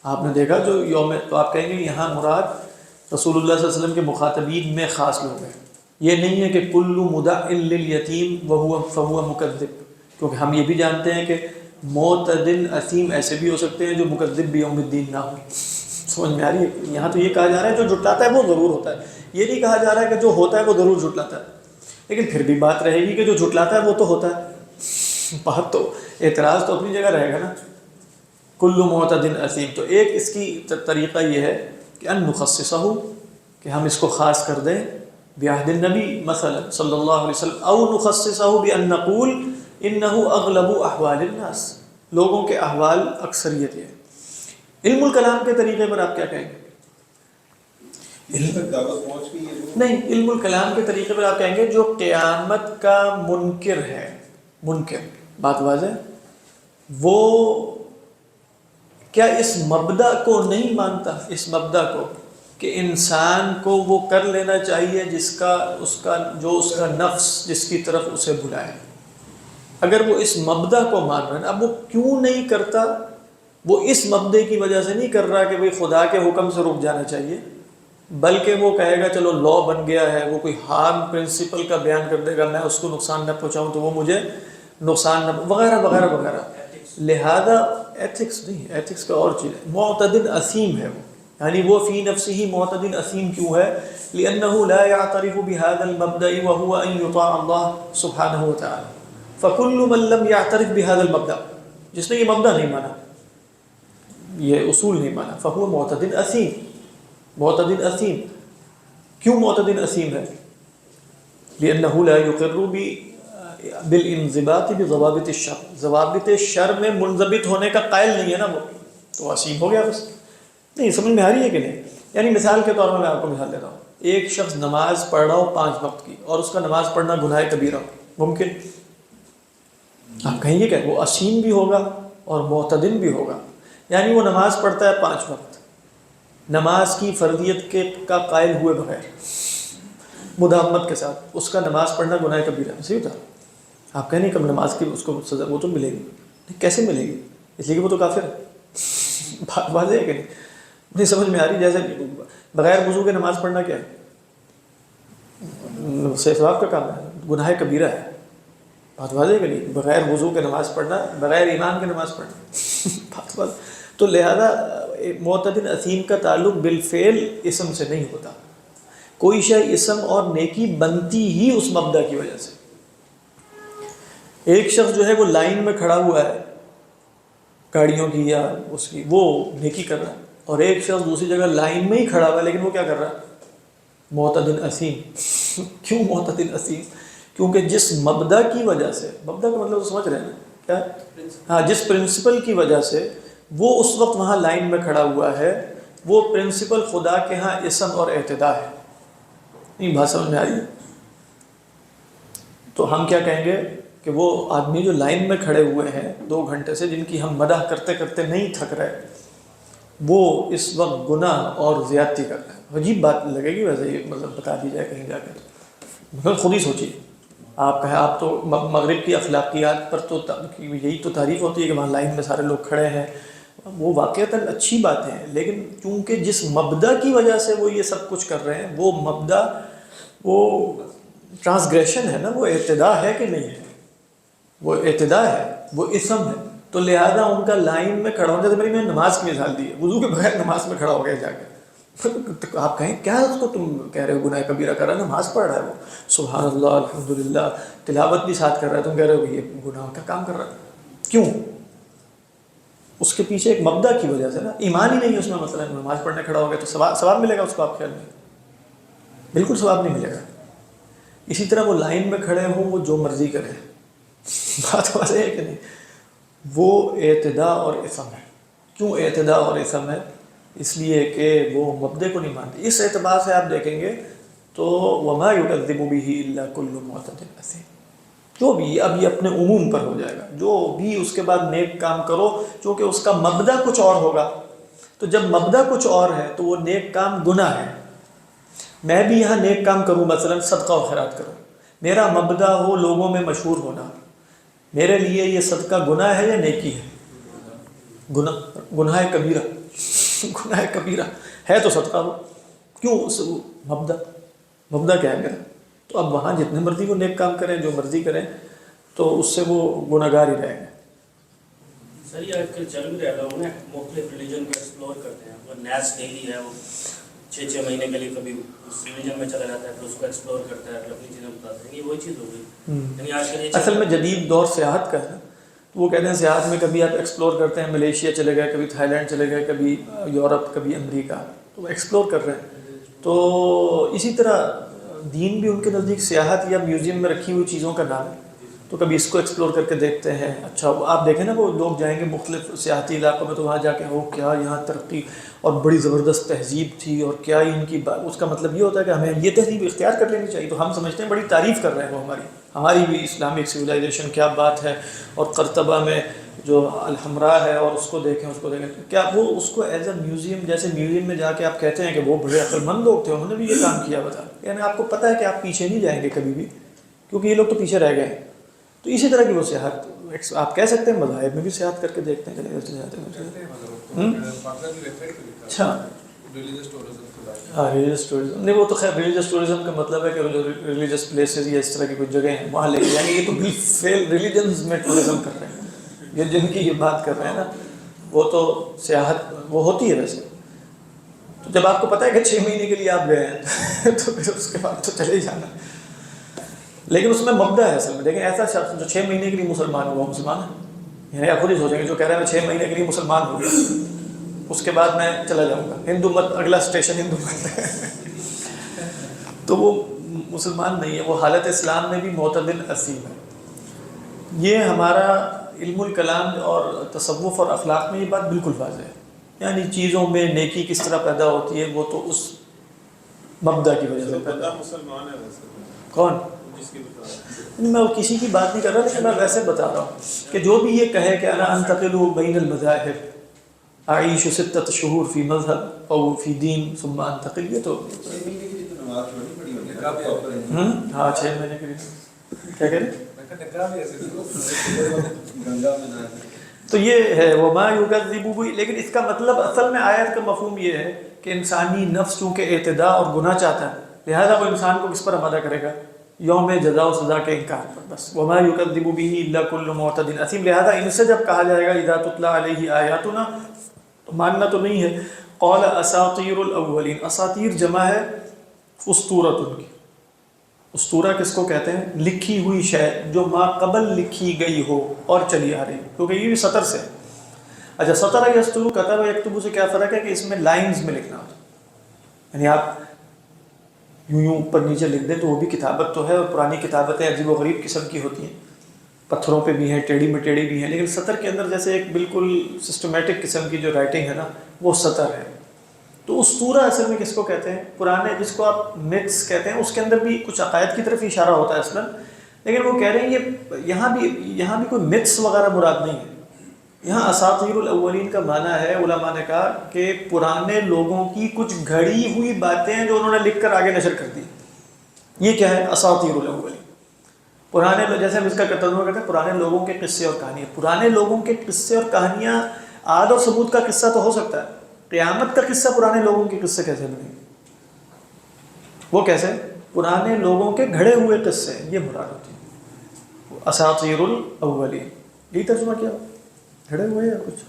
آپ نے دیکھا جو یوم، تو آپ کہیں گے یہاں مراد رسول اللہ صلی اللہ علیہ وسلم کے مخاطبین میں خاص لوگ ہیں، یہ نہیں ہے کہ کل مدع للیتیم فہو مکذب، کیونکہ ہم یہ بھی جانتے ہیں کہ معتدل اسیم ایسے بھی ہو سکتے ہیں جو مکذب بیوم الدین نہ ہو، سمجھ میں آ رہی ہے؟ یہاں تو یہ کہا جا رہا ہے جو جھٹلاتا ہے وہ ضرور ہوتا ہے، یہ نہیں کہا جا رہا ہے کہ جو ہوتا ہے وہ ضرور جھٹلاتا ہے، لیکن پھر بھی بات رہے گی کہ جو جھٹلاتا ہے وہ تو ہوتا ہے، بات تو اعتراض تو اپنی جگہ رہے گا نا، کل معتد اسیم۔ تو ایک اس کی طریقہ یہ ہے کہ ان نخصصہ، کہ ہم اس کو خاص کر دیں بعہد النبی مثلا صلی اللہ علیہ وسلم، او نخصصہ بان نقول انہ اغلب احوال الناس، لوگوں کے احوال اکثریت ہے۔ علم الکلام کے طریقے پر آپ کیا کہیں گے؟ اس تک دعوت پہنچ گئی ہے نہیں، علم الکلام کے طریقے پر آپ کہیں گے جو قیامت کا منکر ہے، منکر، بات واضح، وہ کیا اس مبدأ کو نہیں مانتا، اس مبدأ کو کہ انسان کو وہ کر لینا چاہیے جس کا نفس جس کی طرف اسے بلائے، اگر وہ اس مبدأ کو مان رہا ہے، اب وہ کیوں نہیں کرتا، وہ اس مبدأ کی وجہ سے نہیں کر رہا کہ بھئی خدا کے حکم سے رک جانا چاہیے، بلکہ وہ کہے گا چلو لا بن گیا ہے، وہ کوئی ہارم پرنسپل کا بیان کر دے گا، میں اس کو نقصان نہ پہنچاؤں تو وہ مجھے نقصان نہ، وغیرہ وغیرہ وغیرہ۔ لہذا ایتھکس نہیں، ایتھکس کا اور چیز ہے، معتدل اسیم ہے وہ، یعنی وہ فی نفسہ معتدل اسیم کیوں ہے؟ لأنہ لا يعترف بهذا المبدأ وهو ان يطاع اللہ سبحانہ وتعالی، فکل من لم يعترف بهذا المبدأ، جس نے یہ مبدأ نہیں مانا، یہ اصول نہیں مانا، فہو معتدل اسیم، معتدل اسیم۔ کیوں معتدل اسیم ہے؟ لأنہ لا يقر بالانضباط بضوابط الشر، ضوابط شر میں منضبط ہونے کا قائل نہیں ہے نا وہ، تو اسیم ہو گیا بس۔ نہیں سمجھ میں آ رہی ہے کہ نہیں؟ یعنی مثال کے طور پر میں آپ کو مثال دیتا ہوں، ایک شخص نماز پڑھ رہا ہو 5 وقت کی اور اس کا نماز پڑھنا گناہ کبیرہ ہو، ممکن؟ آپ کہیں گے کہ وہ اسیم بھی ہوگا اور معتدل بھی ہوگا، یعنی وہ نماز پڑھتا ہے 5 وقت، نماز کی فرضیت کا قائل ہوئے بغیر مداومت کے ساتھ، اس کا نماز پڑھنا گناہ کبیرہ ہے، صحیح ہوتا؟ آپ کہیں نہیں کب نماز کی اس کو سزا وہ تو ملے گی، کیسے ملے گی؟ اس لیے کہ وہ تو کافر ہے، بات واضح ہے کہ نہیں سمجھ میں آ رہی؟ جیسے بغیر وضو کے نماز پڑھنا کیا ہے؟ ثواب کا کام ہے، گناہ کبیرہ ہے، بات واضح ہے کہ نہیں؟ بغیر وضو کے نماز پڑھنا، بغیر ایمان کے نماز پڑھنا، بات واضح۔ تو لہذا معتدل اسیم کا تعلق بالفعل اسم سے نہیں ہوتا، کوئی شے اسم اور نیکی بنتی ہی اس مبدأ کی وجہ سے۔ ایک شخص جو ہے وہ لائن میں کھڑا ہوا ہے گاڑیوں کی یا اس کی، وہ نیکی کر رہا ہے، اور ایک شخص دوسری جگہ لائن میں ہی کھڑا ہوا ہے لیکن وہ کیا کر رہا ہے؟ معتدل اسیم۔ کیوں معتدل اسیم؟ کیونکہ جس مبدأ کی وجہ سے، مبدأ کا مطلب سمجھ رہے ہیں کیا؟ ہاں، جس پرنسپل کی وجہ سے وہ اس وقت وہاں لائن میں کھڑا ہوا ہے، وہ پرنسپل خدا کے ہاں اسم اور اعتدا ہے۔ نہیں بات سمجھ میں آئی؟ تو ہم کیا کہیں گے کہ وہ آدمی جو لائن میں کھڑے ہوئے ہیں 2 گھنٹے سے، جن کی ہم مدح کرتے کرتے نہیں تھک رہے، وہ اس وقت گناہ اور زیادتی کر رہے ہیں۔ عجیب بات لگے گی ویسے، یہ مطلب بتا دی جائے کہیں جا کر، مطلب خود ہی سوچیے، آپ کہیں آپ تو مغرب کی اخلاقیات پر تو یہی تو تعریف ہوتی ہے کہ وہاں لائن میں سارے لوگ کھڑے ہیں، وہ واقعتاً اچھی باتیں ہیں، لیکن چونکہ جس مبدأ کی وجہ سے وہ یہ سب کچھ کر رہے ہیں، وہ مبدأ وہ ٹرانسگریشن ہے نا، وہ اعتدا ہے کہ نہیں ہے؟ وہ اعتدا ہے، وہ اسم ہے، تو لہٰذا ان کا لائن میں کھڑا ہونے سے میں نے نماز کی مثال دی ہے، وضو کے بغیر نماز میں کھڑا ہو گیا جا کے، تو آپ کہیں کیا اس کو تم کہہ رہے ہو گناہ کبیرہ کر رہا ہے، نماز پڑھ رہا ہے وہ، سبحان اللہ الحمدللہ تلاوت بھی ساتھ کر رہا ہے، تم کہہ رہے ہو کہ یہ گناہ کا کام کر رہا ہے، کیوں؟ اس کے پیچھے ایک مبدا کی وجہ سے نا، ایمان ہی نہیں ہے اس میں، مثلا نماز پڑھنے کھڑا ہو گیا تو ثواب ملے گا اس کو، آپ خیال میں بالکل ثواب نہیں ملے گا۔ اسی طرح وہ لائن میں کھڑے ہوں، وہ جو مرضی کریں، بات واضح ہے کہ نہیں، وہ اعتداء اور اثم ہے۔ کیوں اعتداء اور اثم ہے؟ اس لیے کہ وہ مبدے کو نہیں مانتے۔ اس اعتبار سے آپ دیکھیں گے تو وما یکذب بہ الا کل معتد اثیم، جو بھی، اب یہ اپنے عموم پر ہو جائے گا، جو بھی اس کے بعد نیک کام کرو، چونکہ اس کا مبدا کچھ اور ہوگا، تو جب مبدا کچھ اور ہے تو وہ نیک کام گناہ ہے۔ میں بھی یہاں نیک کام کروں، مثلا صدقہ و خیرات کروں، میرا مبدا ہو لوگوں میں مشہور ہونا، میرے لیے یہ صدقہ گناہ ہے یا نیکی ہے؟ گناہ کبیرہ، گناہ کبیرہ ہے تو صدقہ ہو، کیوں؟ مبدا کیا ہے میرا؟ تو اب وہاں جتنے مرضی وہ نیک کام کریں، جو مرضی کریں، تو اس سے وہ گناہ گار ہی رہیں گے۔ سر یہ آج کل چل بھی رہا ہے، لوگ نا مختلف ریلیجن کو ایکسپلور کرتے ہیں، وہ نیس ڈیلی ہے، وہ 6 مہینے کے لیے کبھی اس ریلیجن میں چلا جاتا ہے، پھر اس کو ایکسپلور کرتا ہے، پھر اپنی چیزیں بتاتے ہیں، یہ وہی چیز ہو گئی۔ یعنی آج کل اصل میں جدید دور سیاحت کا ہے، تو وہ کہتے ہیں سیاحت میں کبھی آپ ایکسپلور کرتے ہیں، ملیشیا چلے گئے، کبھی تھائی لینڈ چلے گئے، کبھی یورپ، کبھی امریکہ، تو وہ ایکسپلور کر رہے ہیں۔ تو اسی طرح دین بھی ان کے نزدیک سیاحت یا میوزیم میں رکھی ہوئی چیزوں کا نام ہے، تو کبھی اس کو ایکسپلور کر کے دیکھتے ہیں۔ اچھا آپ دیکھیں نا، وہ لوگ جائیں گے مختلف سیاحتی علاقوں میں، تو وہاں جا کے وہ کیا یہاں ترقی اور بڑی زبردست تہذیب تھی، اور کیا ان کی اس کا مطلب یہ ہوتا ہے کہ ہمیں یہ تہذیب اختیار کر لینی چاہیے، تو ہم سمجھتے ہیں بڑی تعریف کر رہے ہیں وہ ہماری بھی اسلامک سویلائزیشن کیا بات ہے، اور قرطبہ میں جو الحمراء ہے، اور اس کو دیکھیں کیا وہ اس کو ایز اے میوزیم، جیسے میوزیم میں جا کے آپ کہتے ہیں کہ وہ بڑے عقل مند لوگ تھے، انہوں نے بھی یہ کام کیا، بتا، یعنی آپ کو پتہ ہے کہ آپ پیچھے نہیں جائیں گے کبھی بھی، کیونکہ یہ لوگ تو پیچھے رہ گئے ہیں۔ تو اسی طرح کی وہ سیاحت آپ کہہ سکتے ہیں، مذاہب میں بھی سیاحت کر کے دیکھتے ہیں، اچھا ہاں ریلیجس ٹورزم نہیں، وہ تو خیر ریلیجس ٹورزم کا مطلب ہے کہ ریلیجس پلیسز یا اس طرح کی کوئی جگہ ہیں وہاں لے کے جائیں گے، یہ تو بالفعل ریلیجنز میں ٹورزم کر رہے ہیں، یہ جن کی یہ بات کر رہے ہیں نا، وہ تو سیاحت وہ ہوتی ہے ویسے۔ تو جب آپ کو پتہ ہے کہ 6 مہینے کے لیے آپ گئے ہیں تو پھر اس کے بعد تو چلے ہی جانا، لیکن اس میں مبدا ہے اصل میں۔ دیکھیں ایسا شخص جو 6 مہینے کے لیے مسلمان ہوا، مسلمان ہے، یعنی آپ خود ہی سوچیں گے جو کہہ رہا ہے میں 6 مہینے کے لیے مسلمان ہو گیا، اس کے بعد میں چلا جاؤں گا ہندو مت، اگلا اسٹیشن ہندو مت تو وہ مسلمان نہیں ہے، وہ حالت اسلام میں بھی معتدل اثیم ہے۔ یہ ہمارا علم الکلام اور تصوف اور اخلاق میں یہ بات بالکل واضح ہے، یعنی چیزوں میں نیکی کس طرح پیدا ہوتی ہے، وہ تو اس مبدا کی وجہ سے پیدا۔ مسلمان ہے ویسے کون؟ میں کسی کی بات نہیں کر رہا، لیکن میں ویسے بتا رہا ہوں کہ جو بھی یہ کہے کہ انا انتقل بین المذاہب، اعیش 6 شہور فی مذہب او فی دین ثم انتقل، یہ تو 6 مہینے کی تو نماز چھوڑنی پڑی ہوگی، ہاں 6 مہینے کے لیے کیا کہہ رہے؟ گنگا میں نہ، تو یہ ہے وما یکذب بہ، لیکن اس کا مطلب اصل میں آیت کا مفہوم یہ ہے کہ انسانی نفس چونکہ اعتداء اور گناہ چاہتا ہے، لہذا وہ انسان کو کس پر آمادہ کرے گا؟ یوم جزا و سزا کے انکار پر، بس وما یکذب بہ الا کل معتد اثیم۔ لہذا ان سے جب کہا جائے گا اذا تتلی علیہ آیاتنا، تو ماننا تو نہیں ہے۔ قول اساطیر الاولین، اساطیر جمع ہے اسطورۃ کی، اسطورہ کس کو کہتے ہیں؟ لکھی ہوئی شے جو ما قبل لکھی گئی ہو اور چلی آ رہی ہے، کیونکہ یہ بھی سطر سے۔ اچھا سطر یسطر، کتب یکتب سے کیا فرق ہے؟ کہ اس میں لائنز میں لکھنا ہوتا ہے، یعنی آپ یوں اوپر نیچے لکھ دیں تو وہ بھی کتابت تو ہے، اور پرانی کتابتیں عجیب و غریب قسم کی ہوتی ہیں، پتھروں پہ بھی ہیں، ٹیڑھی مٹیڑھی بھی ہیں، لیکن سطر کے اندر جیسے ایک بالکل سسٹمیٹک قسم کی جو رائٹنگ ہے نا، وہ سطر ہے۔ تو اسطورہ اصل میں کس کو کہتے ہیں؟ پرانے، جس کو آپ میتھس کہتے ہیں، اس کے اندر بھی کچھ عقائد کی طرف اشارہ ہوتا ہے اصلاً، لیکن وہ کہہ رہے ہیں یہ یہاں بھی کوئی میتھس وغیرہ مراد نہیں ہے، یہاں اساطیر الاولین کا معنی ہے، علماء نے کہا کہ پرانے لوگوں کی کچھ گھڑی ہوئی باتیں جو انہوں نے لکھ کر آگے نشر کر دی، یہ کیا ہے؟ اساطیر الاولین۔ پرانے لوگ، جیسے ہم اس کا ترجمہ کرتے ہیں پرانے لوگوں کے قصے اور کہانیاں، پرانے لوگوں کے قصے اور کہانیاں، عاد اور ثمود کا قصہ تو ہو سکتا ہے، قیامت کا قصہ پرانے لوگوں کے قصے کیسے بنے؟ وہ کیسے؟ پرانے لوگوں کے گھڑے ہوئے قصے، یہ مراد ہوتی ہے اساطیر الاولین، یہی ترجمہ کیا۔ کھڑے ہوئے یا کچھ؟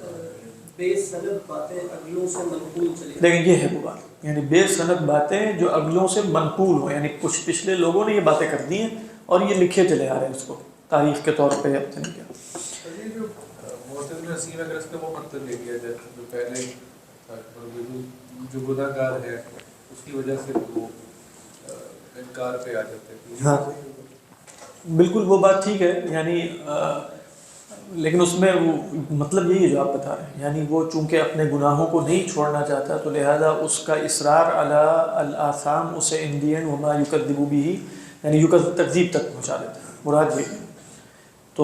بے سند باتیں اگلوں سے منقول چلی جاتی دیکھیں یہ ہے وہ بات، یعنی بے سند باتیں جو اگلوں سے منقول ہوں، یعنی کچھ پچھلے لوگوں نے یہ باتیں کر دی ہیں اور یہ لکھے چلے آ رہے ہیں اس کو تاریخ کے طور پہ یا پتہ نہیں کیا. یہ جو معتزلہ نسیم اگر اس کا وہ مطلب لے لیا جائے جو پہلے جو گناہ گار ہے اس کی وجہ سے وہ انکار پہ آ جاتے ہیں. ہاں بالکل وہ بات ٹھیک ہے، یعنی لیکن اس میں وہ مطلب یہی ہے جو آپ بتا رہے ہیں، یعنی وہ چونکہ اپنے گناہوں کو نہیں چھوڑنا چاہتا تو لہذا اس کا اصرار علی الآثام اسے ان دی اینڈ وما یکذب به یعنی تکذیب تک پہنچا دیتا ہے. مراد یہ ہے. تو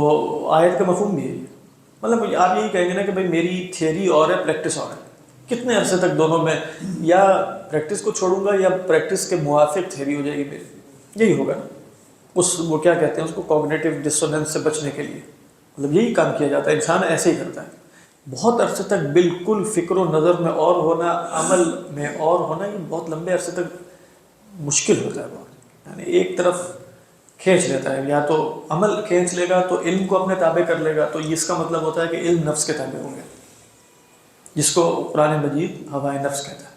آیت کا مفہوم بھی ہے، مطلب آپ یہی کہیں گے نا کہ بھائی میری تھیوری اور ہے پریکٹس اور ہے، کتنے عرصے تک دونوں میں یا پریکٹس کو چھوڑوں گا یا پریکٹس کے موافق تھیوری ہو جائے گی میری، یہی ہوگا نا. وہ کیا کہتے ہیں اس کو کوگنیٹو ڈسوننس سے بچنے کے لیے مطلب یہی کام کیا جاتا ہے. انسان ایسے ہی کرتا ہے بہت عرصے تک، بالکل فکر و نظر میں اور ہونا، عمل میں اور ہونا، یہ بہت لمبے عرصے تک مشکل ہوتا ہے بہت. یعنی ایک طرف کھینچ لیتا ہے، یا تو عمل کھینچ لے گا تو علم کو اپنے تابع کر لے گا، تو اس کا مطلب ہوتا ہے کہ علم نفس کے تابع ہوں گے، جس کو قرآن مجید ہوائے نفس کہتا ہے.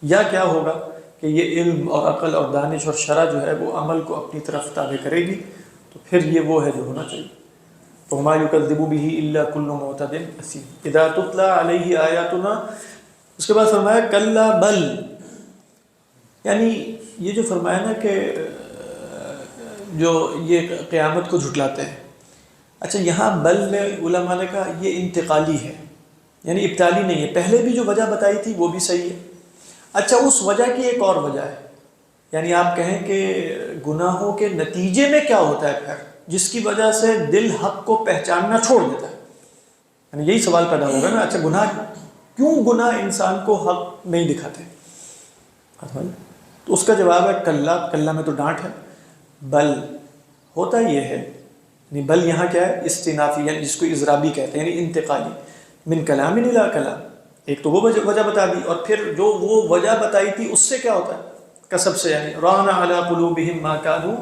یا کیا ہوگا کہ یہ علم اور عقل اور دانش اور شرع جو ہے وہ عمل کو اپنی طرف تابع کرے گی، تو پھر یہ وہ ہے جو ہونا چاہیے. تو ما یکذب به الا کل معتد اثیم اذا تتلی علیہ آیاتنا. اس کے بعد فرمایا کلا بل، یعنی یہ جو فرمایا نا کہ جو یہ قیامت کو جھٹلاتے ہیں. اچھا یہاں بل میں علماء نے کہا یہ انتقالی ہے، یعنی ابتالی نہیں ہے. پہلے بھی جو وجہ بتائی تھی وہ بھی صحیح ہے. اچھا اس وجہ کی ایک اور وجہ ہے، یعنی آپ کہیں کہ گناہوں کے نتیجے میں کیا ہوتا ہے پھر جس کی وجہ سے دل حق کو پہچاننا چھوڑ دیتا ہے. یعنی یہی سوال پیدا ہوگا نا، اچھا گناہ انسان کو حق نہیں دکھاتے؟ تو اس کا جواب ہے کلا میں تو ڈانٹ ہے. بل ہوتا یہ ہے، یعنی بل یہاں کیا ہے؟ استنافی، یعنی جس کو اضرابی کہتے ہیں، یعنی انتقالی. من کلام الی کلام، ایک تو وہ وجہ بتا دی، اور پھر جو وہ وجہ بتائی تھی اس سے کیا ہوتا ہے؟ کسب سے، یعنی ران علی قلوبہم ما کانوا،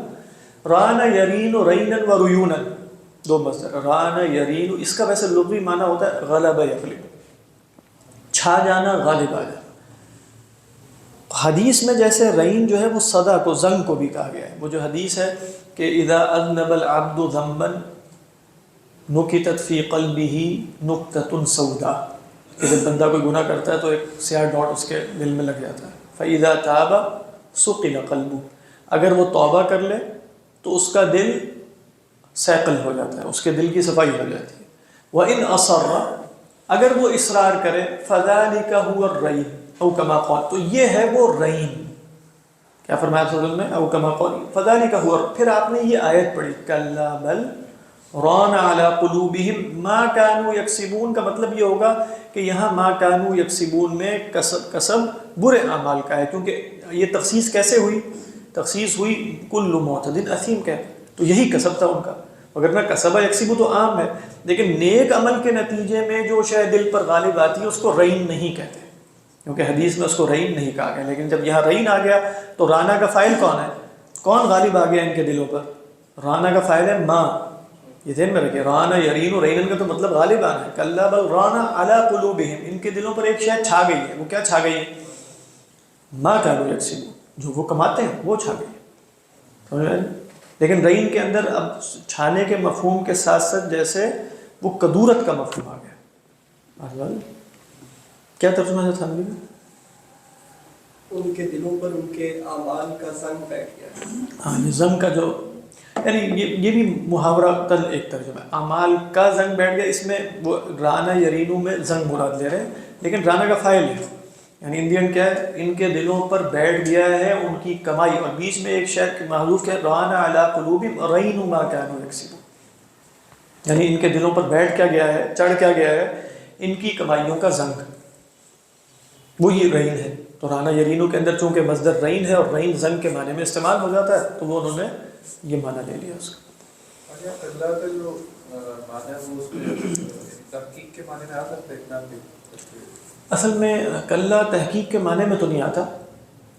ران یرین رینا و ریونا، دو مصدر. ران یرین، اس کا ویسے لغوی معنی ہوتا ہے غلب یغلب، چھا جانا، غالب آ جانا. حدیث میں جیسے رین جو ہے وہ صدا کو، زنگ کو بھی کہا گیا ہے. وہ جو حدیث ہے کہ اذا اذنب العبد ذنبا نکتت فی قلبہ نکتۃ سوداء، کہ جب بندہ کوئی گناہ کرتا ہے تو ایک سیاہ ڈاٹ اس کے دل میں لگ جاتا ہے. فَإِذَا تَابَ سُقِلَ قَلْبُهُ، اگر وہ توبہ کر لے تو اس کا دل سیقل ہو جاتا ہے، اس کے دل کی صفائی ہو جاتی ہے. وَإِنْ أَصَرَّ، اگر وہ اصرار کرے، فَذَلِكَ هُوَ الرَّيْنُ او کما قال، تو یہ ہے وہ رین. کیا فرمایا صلی اللہ علیہ وسلم نے؟ او کما قال فذلک هو. پھر آپ نے یہ آیت پڑھی کلا بل ران علی قلوبہم ما کانوا یکسبون، کا مطلب یہ ہوگا کہ یہاں ما کانوا یکسبون میں کسب برے اعمال کا ہے، کیونکہ یہ تخصیص کیسے ہوئی؟ تخصیص ہوئی کل معتد اثیم کا، تو یہی کسب تھا ان کا. اگر نہ کسبہ یکسبو تو عام ہے، لیکن نیک عمل کے نتیجے میں جو شے دل پر غالب آتی ہے اس کو رین نہیں کہتے، کیونکہ حدیث میں اس کو رین نہیں کہا گیا. لیکن جب یہاں رین آ گیا تو رانا کا فاعل کون ہے؟ کون غالب آ گیا ان کے دلوں پر؟ رانا کا فاعل ہے ما. یہ ذہن میں رکھے، رانا یرین و رینن کا تو مطلب غالب آنا ہے. کلا بل رانا علی قلوبہم، ان کے دلوں پر ایک شے چھا گئی ہے. وہ کیا چھا گئی ہے؟ ما کانوا یکسبون، جو وہ کماتے ہیں وہ چھا گئی ہے. سمجھ میں؟ لیکن رین کے اندر اب چھانے کے مفہوم کے ساتھ ساتھ جیسے وہ کدورت کا مفہوم آ گیا. کیا ترجمہ ہے تھانوی میں؟ ان کے دلوں پر ان کے اعمال کا زنگ بیٹھ گیا. ہاں، یہ زنگ کا جو، یعنی یہ بھی محاورہ تل ایک ترجمہ ہے. اعمال کا زنگ بیٹھ گیا، اس میں وہ رانا یرینو میں زنگ مراد لے رہے ہیں، لیکن رانا کا فاعل ہے، یعنی انڈین کیا ہے؟ ان کے دلوں پر بیٹھ گیا ہے ان کی کمائی. اور بیچ میں ایک شعر محذوف کیا ہے؟ رانا علی قلوبہم رین ما کانوا یکسبون، یعنی ان کے دلوں پر بیٹھ کیا گیا ہے، چڑھ کیا گیا ہے؟ ان کی کمائیوں کا زنگ، وہ یہ رین ہے. تو رانا یرینو کے اندر چونکہ مصدر رین ہے اور رین زنگ کے معنی میں استعمال ہو جاتا ہے، تو وہ انہوں نے یہ معنی لے لیا اس کا. اچھا کلا کا جو معنی ہے وہ اس میں تحقیق کے معنی میں آ سکتا ہے اتنا بھی؟ اصل میں کلا تحقیق کے معنی میں تو نہیں آتا.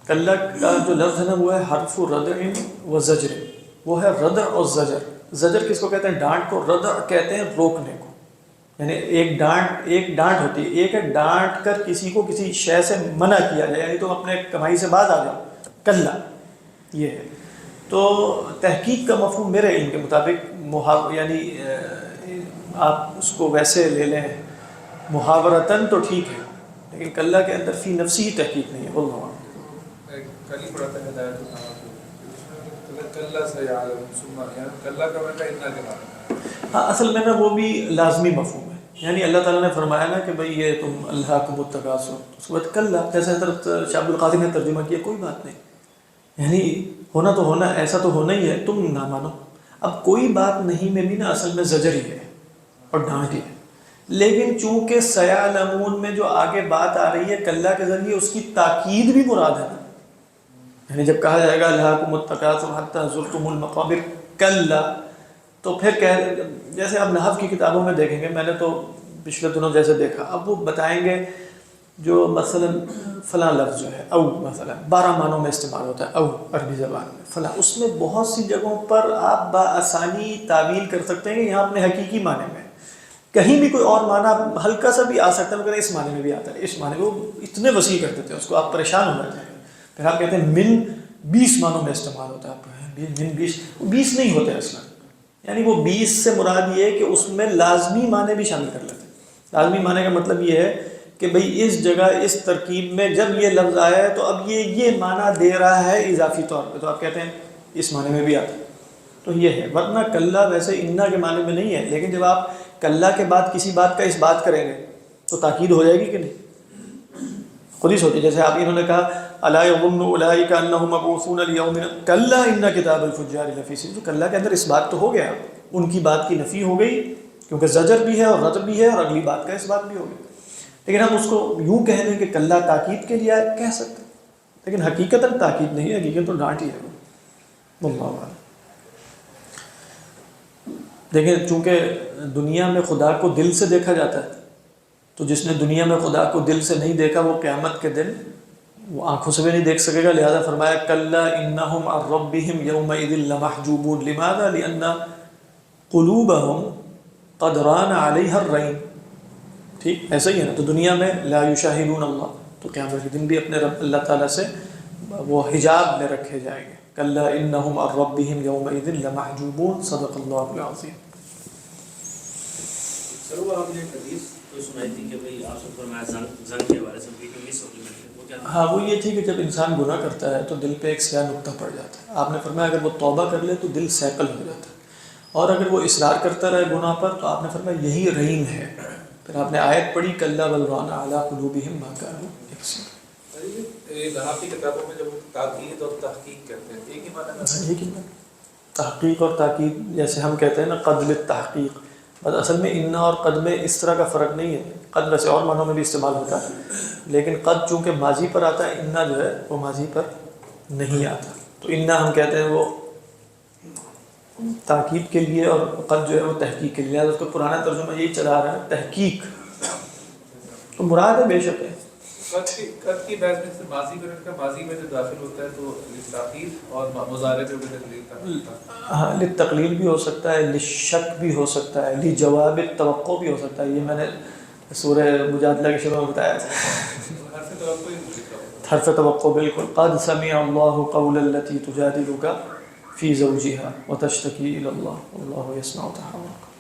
کلا کا جو لفظ ہے نا وہ ہے حرف ردع و زجر، وہ ہے ردع اور زجر. زجر کس کو کہتے ہیں؟ ڈانٹ کو. ردع کہتے ہیں روکنے کو. یعنی ایک ڈانٹ ہوتی ہے، ایک ہے ڈانٹ کر کسی کو کسی شے سے منع کیا جائے، یعنی تم اپنے کمائی سے باز آ جاؤ، کلا یہ ہے۔ تو تحقیق کا مفہوم میرے علم کے مطابق یعنی آپ اس کو ویسے لے لیں محاورتاً تو ٹھیک ہے، لیکن کلا کے اندر فی نفسی ہی تحقیق نہیں ہے۔ واللہ اعلم۔ کل ہی پڑھا تھا ہدایت النحو کلا سیعلم ثم، یعنی کلا کا مطلب اتنا کے معنی۔ ہاں اصل میں نا وہ بھی لازمی مفہوم ہے، یعنی اللہ تعالیٰ نے فرمایا نا کہ بھئی یہ تم الہاکم التکاثر، اس کے بعد کلا، جیسے حضرت شاہ عبد القادر نے ترجمہ کیا کوئی بات نہیں، یعنی ہونا تو ہونا، ایسا تو ہونا ہی ہے، تم نہ مانو۔ اب کوئی بات نہیں میں بھی نا اصل میں زجر ہی ہے اور ڈانٹ ہی ہے، لیکن چونکہ سیعلمون میں جو آگے بات آ رہی ہے کلا کے ذریعے، اس کی تاکید بھی مراد ہے نا، یعنی جب کہا جائے گا الہاکم التکاثر حتی زرتم المقابر کلا، تو پھر جیسے آپ نحو کی کتابوں میں دیکھیں گے، میں نے تو پچھلے دنوں جیسے دیکھا، اب وہ بتائیں گے جو مثلا فلاں لفظ جو ہے او، مثلا 12 معنوں میں استعمال ہوتا ہے او عربی زبان میں فلاں، اس میں بہت سی جگہوں پر آپ بآسانی تعویل کر سکتے ہیں کہ یہاں اپنے حقیقی معنی میں، کہیں بھی کوئی اور معنی ہلکا سا بھی آ سکتا ہے مگر اس معنی میں بھی آتا ہے، اس معنی میں وہ اتنے وسیع کر دیتے ہیں اس کو، آپ پریشان ہو جاتے ہیں۔ پھر آپ کہتے ہیں من 20 معنوں میں استعمال ہوتا ہے، من 20 نہیں ہوتے اصلا، یعنی وہ 20 سے مراد یہ ہے کہ اس میں لازمی معنی بھی شامل کر لیتے ہیں۔ لازمی معنی کا مطلب یہ ہے کہ بھئی اس جگہ اس ترکیب میں جب یہ لفظ آیا ہے تو اب یہ معنی دے رہا ہے اضافی طور پہ، تو آپ کہتے ہیں اس معنی میں بھی آتا ہے، تو یہ ہے۔ ورنہ کلا ویسے انا کے معنی میں نہیں ہے، لیکن جب آپ کلا کے بعد کسی بات کا اس بات کریں گے تو تاکید ہو جائے گی کہ نہیں؟ خود ہی سوچے، جیسے آپ انہوں نے کہا الا یظن اولئک انہم مبعوثون لیوم کلا ان کتاب الفجار لفی سجین، تو کلا کے اندر اس بات تو ہو گیا، ان کی بات کی نفی ہو گئی کیونکہ زجر بھی ہے اور رد بھی ہے، اور اگلی بات کا اس بات بھی ہو گئی، لیکن ہم اس کو یوں کہہ دیں کہ کلا تاکید کے لیے کہہ سکتے ہیں، لیکن حقیقتاً تاکید نہیں ہے، حقیقت تو ڈانٹ ہی ہے۔ واللہ اعلم۔ دیکھیں چونکہ دنیا میں خدا کو دل سے دیکھا جاتا ہے، تو جس نے دنیا میں خدا کو دل سے نہیں دیکھا وہ قیامت کے دن وہ آنکھوں سے بھی نہیں دیکھ سکے گا، لہذا فرمایا کلا انہم عن ربہم یومئذ لمحجوبون، لماذا؟ لأن قلوبہم قد ران علیہا الرین، ٹھیک ایسا ہی ہے نا، تو دنیا میں لا یشاہدون اللہ، تو قیامت کے دن بھی اپنے رب اللہ تعالیٰ سے وہ حجاب میں رکھے جائیں گے۔ کلا انہم عن ربہم یومئذ لمحجوبون، صدق اللہ العظیم۔ سر وہ آپ نے ایک حدیث تو سنائی تھی کہ بھئی آپ سے فرمایا زنگ کے بارے سے بھی سپلیمنٹ، وہ کیا؟ ہاں وہ یہ تھی کہ جب انسان گناہ کرتا ہے تو دل پہ ایک سیاہ نقطہ پڑ جاتا ہے، آپ نے فرمایا اگر وہ توبہ کر لے تو دل سیکل ہو جاتا ہے، اور اگر وہ اصرار کرتا رہے گناہ پر تو آپ نے فرمایا یہی رین ہے۔ پھر آپ نے آیت پڑھی کلا بل ران علی قلوبہم ما کانوا یکسبون۔ نحو کی کتابوں میں جب تاکید اور تحقیق کہتے ہیں ایک ہی معنی ہے؟ ایک ہی معنی، تحقیق اور تاکید، جیسے ہم کہتے ہیں نا قد للتحقیق، بس اصل میں انا اور قد میں اس طرح کا فرق نہیں ہے، قد ویسے اور معنوں میں بھی استعمال ہوتا ہے، لیکن قد چونکہ ماضی پر آتا ہے، انا جو ہے وہ ماضی پر نہیں آتا، تو انا ہم کہتے ہیں وہ تاکید کے لیے اور قد جو ہے وہ تحقیق کے لیے، اس کا پرانا ترجمہ یہی چلا رہا ہے تحقیق، تو مراد ہے بے شک ہے۔ قد کی بحث میں ماضی میں کا ماضی میں جو داخل ہوتا ہے تو تاکید اور مضارع میں بھی تقلیل کا، ہاں للتقلیل بھی ہو سکتا ہے، للشک بھی ہو سکتا ہے، لجواب التوقع بھی ہو سکتا ہے، یہ میں نے سورہ مجادلہ کے شروع میں بتایا تھا، حرف توقع ہی لکھا ہوتا ہے۔ حرف توقع بالکل، قد سمع اللہ قول التي تجادلك في زوجها وتشتكي الى الله والله يسمع تحاوركم۔